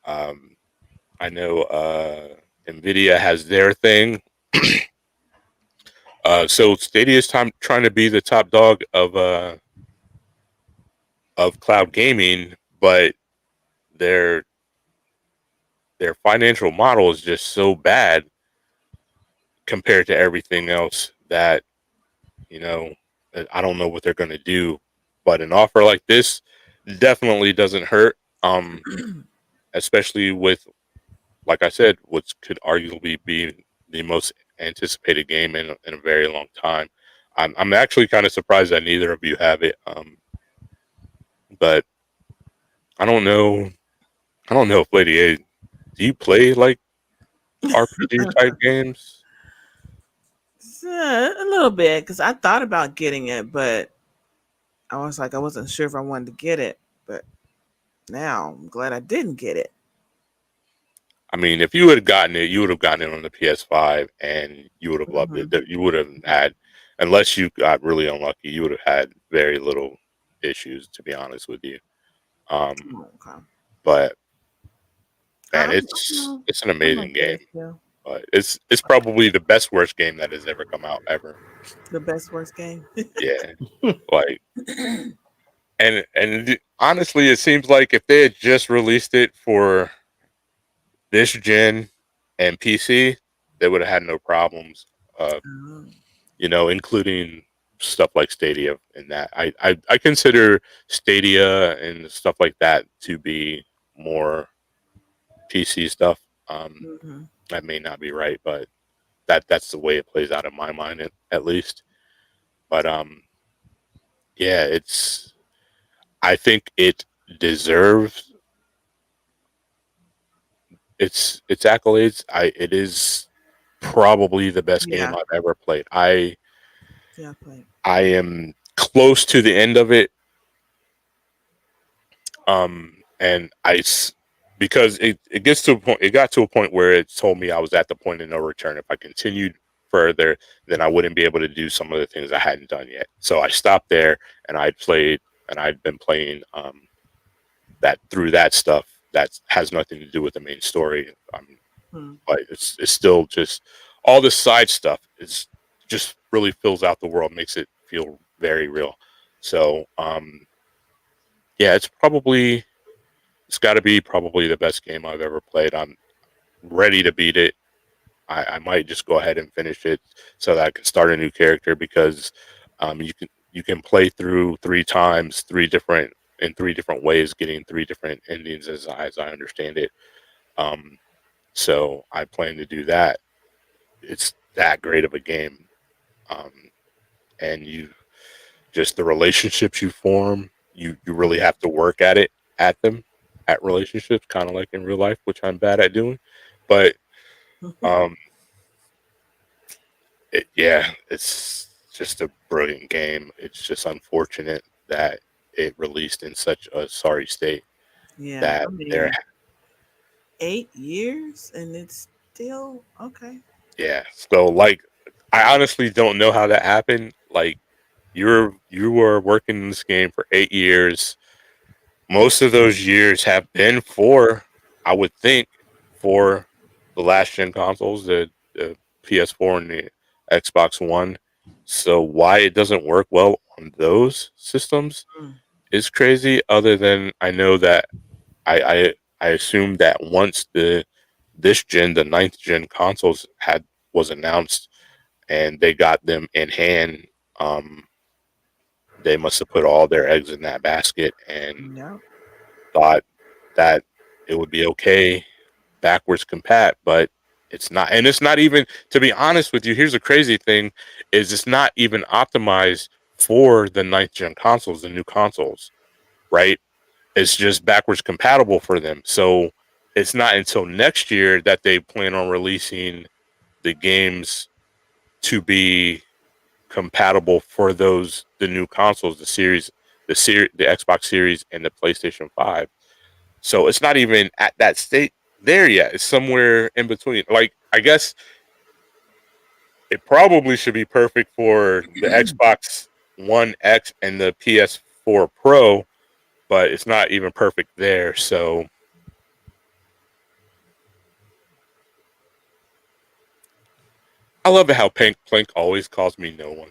I know Nvidia has their thing. So Stadia is trying to be the top dog of cloud gaming, but their financial model is just so bad compared to everything else that, you know, I don't know what they're going to do. But an offer like this definitely doesn't hurt, especially with, like I said, what could arguably be the most anticipated game in a very long time. I'm actually kind of surprised that neither of you have it. But I don't know. I don't know if Lady A, do you play like RPG type games? A little bit, because I thought about getting it, but I was like, I wasn't sure if I wanted to get it. But now I'm glad I didn't get it. I mean, if you had gotten it, you would have gotten it on the PS5, and you would have loved it. You would have had, unless you got really unlucky, you would have had very little issues, to be honest with you. Okay. But man, it's an amazing game. But it's probably the best worst game that has ever come out ever. The best worst game. Yeah, like, and honestly, it seems like if they had just released it for this gen and PC, they would have had no problems. You know, including stuff like Stadia and that. I consider Stadia and stuff like that to be more PC stuff. That may not be right, but that's the way it plays out in my mind, at least. But yeah, I think it deserves its accolades. It is probably the best game I've ever played. I am close to the end of it. And because it gets to a point, it got to a point where it told me I was at the point of no return. If I continued further, then I wouldn't be able to do some of the things I hadn't done yet. So I stopped there, and I'd been playing that through that stuff that has nothing to do with the main story. Hmm. But it's still just all this side stuff is just really fills out the world, makes it feel very real. So yeah, it's got to be probably the best game I've ever played. I'm ready to beat it. I might just go ahead and finish it so that I can start a new character, because you can play through three times, in three different ways, getting three different endings as I understand it. Um, so I plan to do that. It's that great of a game, um, and you just the relationships you form, you really have to work at them at relationships, kind of like in real life, which I'm bad at doing. But um, yeah, it's just a brilliant game. It's just unfortunate that it released in such a sorry state. Yeah, I That there, mean, 8 years and it's still okay. yeah. So like, I honestly don't know how that happened. Like, you were working in this game for 8 years. Most of those years have been for, I would think, for the last gen consoles, the PS4 and the Xbox One. So why it doesn't work well on those systems Mm. is crazy. Other than I know that I assume that once the ninth gen consoles was announced and they got them in hand, um, they must have put all their eggs in that basket and No. thought that it would be okay backwards compat, but it's not. And it's not even, to be honest with you, here's the crazy thing, is it's not even optimized for the ninth gen consoles, the new consoles, right? It's just backwards compatible for them. So it's not until next year that they plan on releasing the games to be compatible for the new consoles, the Xbox Series and the PlayStation 5. So it's not even at that state there yet. It's somewhere in between. Like, I guess it probably should be perfect for the Xbox One X and the PS4 Pro, but it's not even perfect there. So I love it how Plank always calls me no one.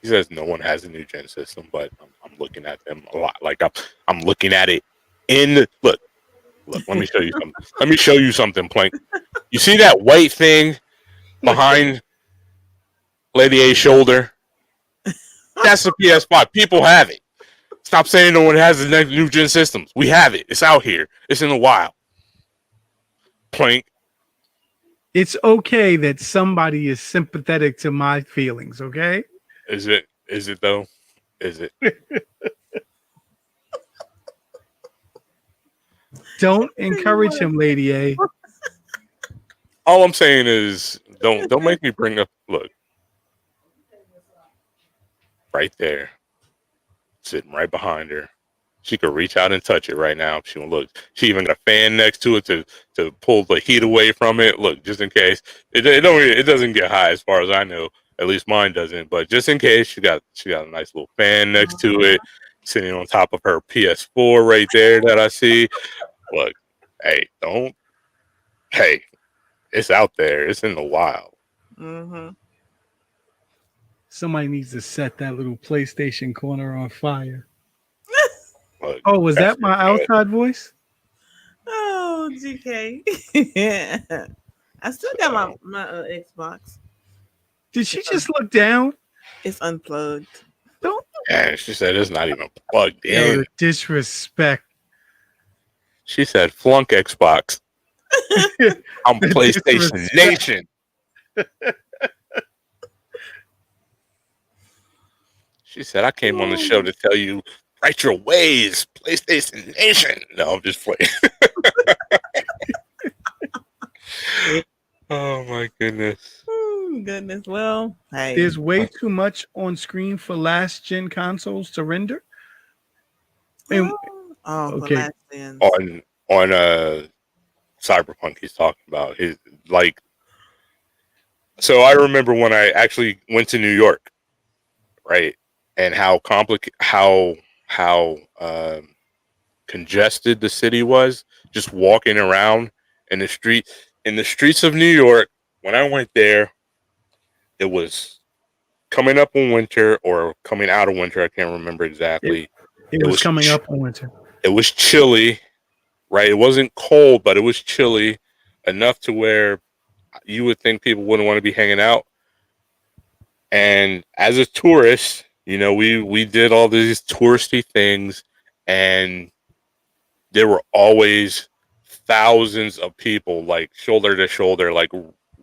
He says no one has a new gen system, but I'm looking at them a lot. Like I'm looking at it look. Let me show you something. Let me show you something, Plank. You see that white thing Look at behind Lady A's shoulder? That's the PS5. People have it. Stop saying no one has the next new gen systems. We have it. It's out here. It's in the wild. Plank. It's okay that somebody is sympathetic to my feelings, okay? Is it? Is it though? Is it? Don't encourage him, Lady A. All I'm saying is don't make me bring up. Look, right there, sitting right behind her. She could reach out and touch it right now if she want to look. She even got a fan next to it to pull the heat away from it. Look, just in case it doesn't get high as far as I know. At least mine doesn't. But just in case, she got a nice little fan next to it, sitting on top of her PS4 right there that I see. Look, hey, don't. Hey, it's out there. It's in the wild. Mm-hmm. Somebody needs to set that little PlayStation corner on fire. Look, Oh, was that my outside voice? Oh, GK. I still got so, my Xbox. Did she just look down? It's unplugged. Don't and she said it's not even plugged yo, in. the disrespect. She said flunk Xbox. I'm The PlayStation disrespect. Nation. She said I came on the show to tell you right your ways, PlayStation Nation. No, I'm just playing. Oh my goodness. Goodness. Well, hey. There's way too much on screen for last gen consoles to render. And Oh, the okay, last dance. On Cyberpunk he's talking about his like So I remember when I actually went to New York, right, and how complicated, how congested the city was. Just walking around in the street, in the streets of New York. When I went there, it was coming up on winter or coming out of winter. I can't remember It, exactly. it It was was coming up on winter. it was chilly, right? It wasn't cold, but it was chilly enough to where you would think people wouldn't want to be hanging out. And as a tourist, we did all these touristy things, and there were always thousands of people, like shoulder to shoulder, like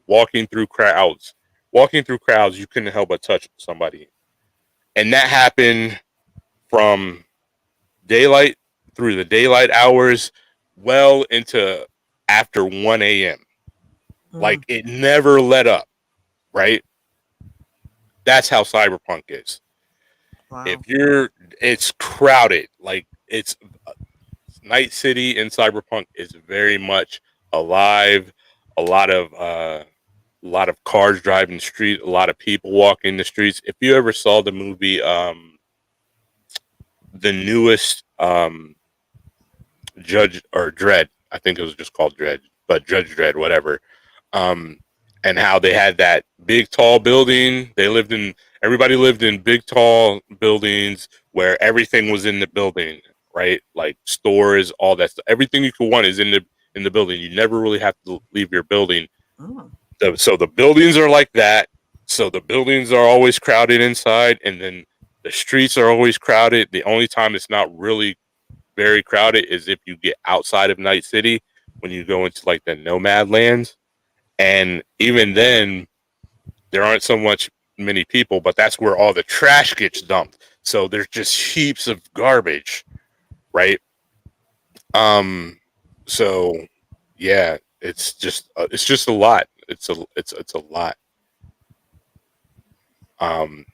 walking through crowds. Walking through crowds, you couldn't help but touch somebody. And that happened from daylight through the daylight hours well into after 1 a.m. Like it never let up, right? That's how cyberpunk is. Wow. It's crowded. Like it's Night City in cyberpunk is very much alive. A lot of cars driving the street, a lot of people walking the streets. If you ever saw the movie, the newest Judge or Dredd, I think it was just called Dredd, but Judge Dredd, whatever. Um, and how they had that big tall building. Everybody lived in big tall buildings where everything was in the building, right? Like stores, all that stuff. Everything you could want is in the building. You never really have to leave your building. Oh. So the buildings are like that. So the buildings are always crowded inside, and then the streets are always crowded. The only time it's not really very crowded is if you get outside of Night City, when you go into like the nomad lands. And even then, there aren't so many people, but that's where all the trash gets dumped. So there's just heaps of garbage, right? So yeah, it's just a lot. It's a lot. Um,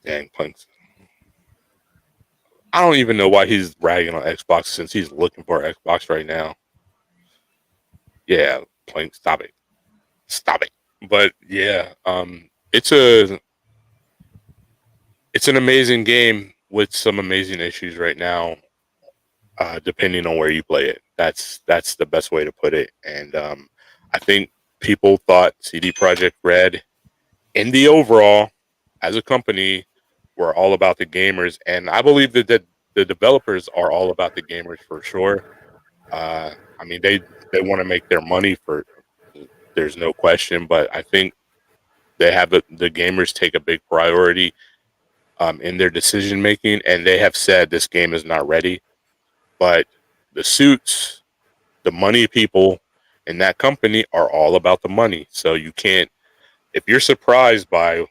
dang, Planks. I don't even know why he's bragging on Xbox since he's looking for Xbox right now. Yeah, Plank, stop it. But yeah, it's an amazing game with some amazing issues right now. Depending on where you play it, that's the best way to put it. And I think people thought CD Projekt Red, in the overall, as a company, were all about the gamers, and I believe that the developers are all about the gamers for sure. I mean, they want to make their money for. There's no question, but I think they have the gamers take a big priority in their decision making, and they have said this game is not ready. But the suits, the money people in that company are all about the money. So you can't, if you're surprised by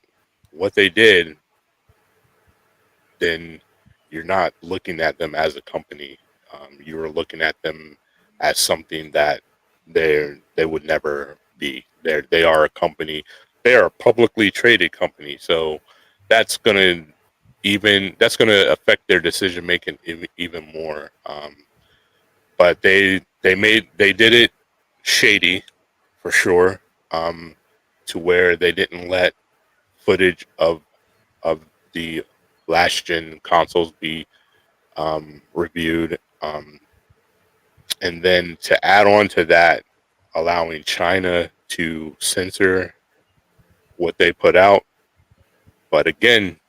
what they did, then you're not looking at them as a company. You are looking at them as something that they would never be. They are a company. They are a publicly traded company. So that's gonna affect their decision making even more. But they did it shady for sure, to where they didn't let footage of the last gen consoles be reviewed, and then to add on to that, allowing China to censor what they put out. But again,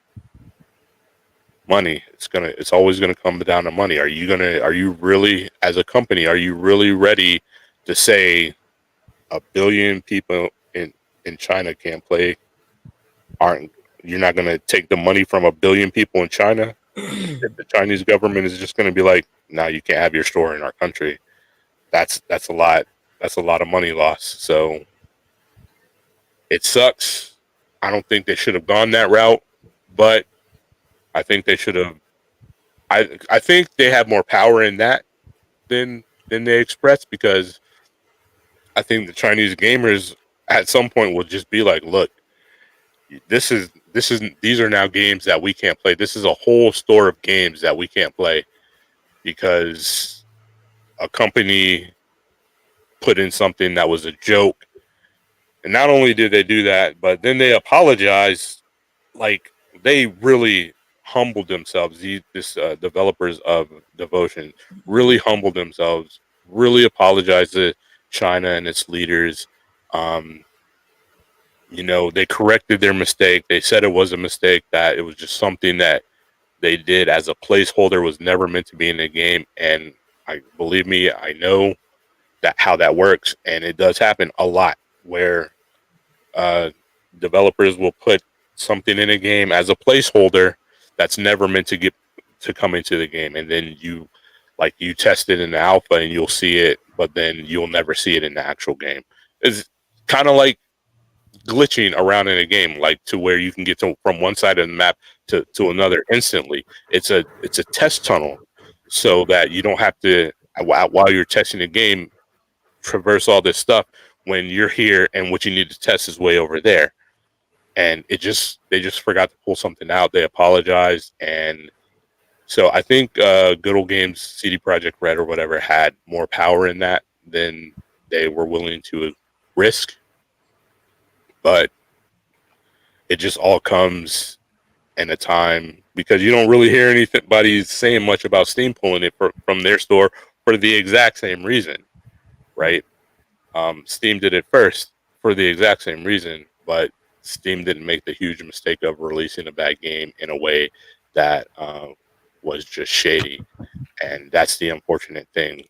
money. It's always gonna come down to money. Are you really, as a company, are you really ready to say 1 billion people in China can't play? Aren't You're not gonna take the money from 1 billion people in China? If the Chinese government is just gonna be like, "No, you can't have your store in our country." That's a lot. That's a lot of money lost. So it sucks. I don't think they should have gone that route, but I think they should have. I think they have more power in that than they express, because I think the Chinese gamers at some point will just be like, "Look, these are now games that we can't play. This is a whole store of games that we can't play because a company put in something that was a joke And not only did they do that, but then they apologized. Like they really humbled themselves. This developers of Devotion really humbled themselves. Really apologized to China and its leaders. Um, they corrected their mistake. They said it was a mistake. That it was just something that they did as a placeholder. Was never meant to be in the game. And I believe me, I know that how that works, and it does happen a lot where uh, developers will put something in a game as a placeholder that's never meant to get to come into the game, and then you test it in the alpha and you'll see it, but then you'll never see it in the actual game. It's kind of like glitching around in a game, like to where you can get from one side of the map to another instantly. It's a test tunnel, so that you don't have to while you're testing the game traverse all this stuff when you're here and what you need to test is way over there. And they just forgot to pull something out. They apologized, and so I think Good Old Games, CD Projekt Red or whatever, had more power in that than they were willing to risk. But it just all comes in a time because you don't really hear anybody saying much about Steam pulling it from their store for the exact same reason, right? Steam did it first for the exact same reason, but Steam didn't make the huge mistake of releasing a bad game in a way that was just shady, and that's the unfortunate thing.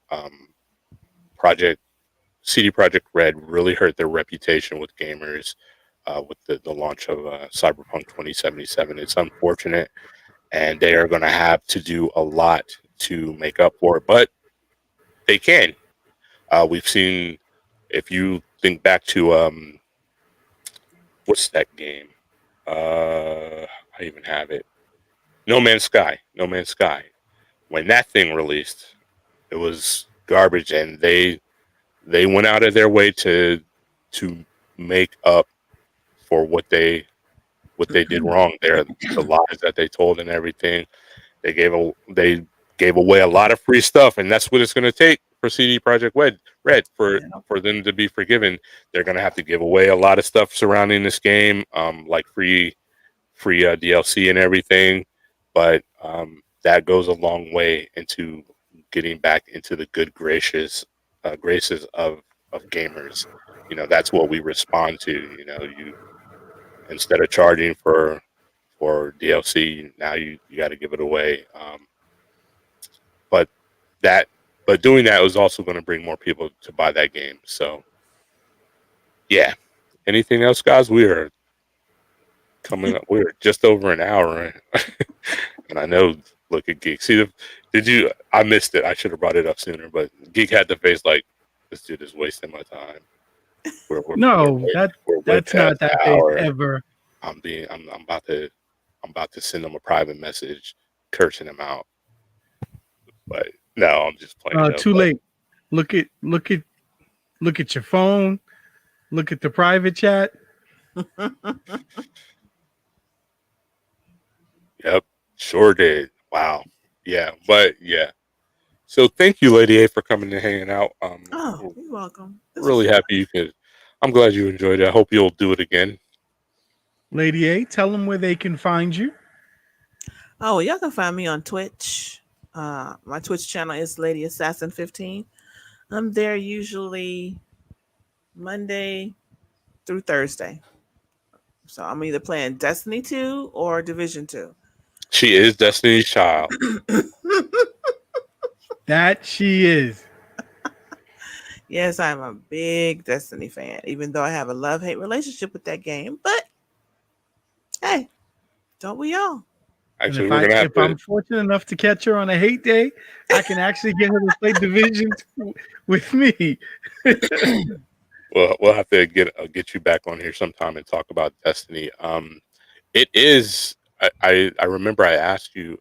Project CD Projekt Red really hurt their reputation with gamers with the launch of Cyberpunk 2077. It's unfortunate, and they are going to have to do a lot to make up for it, but they can. We've seen, if you think back to what's that game? I even have it. No Man's Sky. No Man's Sky. When that thing released, it was garbage, and they went out of their way to make up for what they did wrong there, the lies that they told and everything. They gave away a lot of free stuff, and that's what it's going to take for CD Projekt Red for them to be forgiven. They're going to have to give away a lot of stuff surrounding this game, like free DLC and everything. But that goes a long way into getting back into the good graces of gamers. That's what we respond to. You instead of charging for DLC, now you got to give it away. But that but doing that was also going to bring more people to buy that game. So yeah. Anything else, guys? We are coming up. We're just over an hour, and I know. Look at Geek. See, did you? I missed it. I should have brought it up sooner. But Geek had the face like, this dude is wasting my time. No, that's not that face ever. I'm about to send him a private message, cursing him out. But no, I'm just playing. Too late. Look at your phone. Look at the private chat. Yep, sure did. Wow. Yeah, but yeah. So thank you, Lady A, for coming and hanging out. You're welcome. Really happy you could. I'm glad you enjoyed it. I hope you'll do it again. Lady A, tell them where they can find you. Oh, y'all can find me on Twitch. My Twitch channel is Lady Assassin 15. I'm there usually Monday through Thursday. So I'm either playing Destiny 2 or Division 2. She is Destiny's child. That she is. Yes, I'm a big Destiny fan, even though I have a love-hate relationship with that game. But hey, don't we all? Actually, if I'm fortunate enough to catch her on a hate day, I can actually get her to play Division 2 with me. Well, we'll have to get you back on here sometime and talk about Destiny. It is. I remember I asked you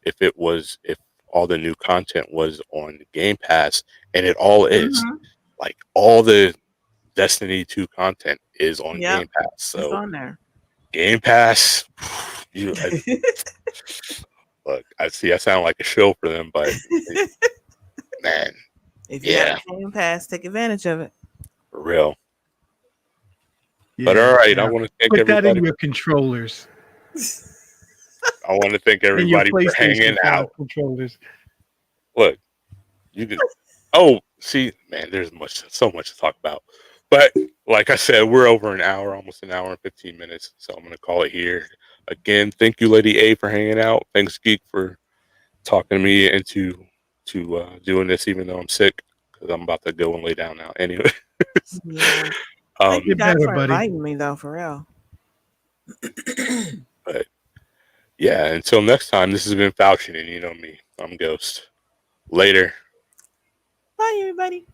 if all the new content was on Game Pass, and it all is. Mm-hmm. Like all the Destiny 2 content is on Game Pass. So it's on there. Game Pass. Look, I sound like a show for them, but man, if you have a Game Pass, take advantage of it. For real. But all right, I yeah. want to thank Put that in everybody. your controllers I want to thank and your everybody for hanging PlayStation 5 out. controllers. Look, you can. Oh, see, man, there's so much to talk about. But like I said, we're over an hour, almost an hour and 15 minutes. So I'm gonna call it here. Again, thank you, Lady A, for hanging out. Thanks, Geek, for talking me into doing this, even though I'm sick, because I'm about to go and lay down now. Anyway, Yeah. Thank you Get um, guys better, for buddy. inviting me though, for real. but yeah, until next time, this has been Falchion, and you know me, I'm Ghost. Later. Bye everybody.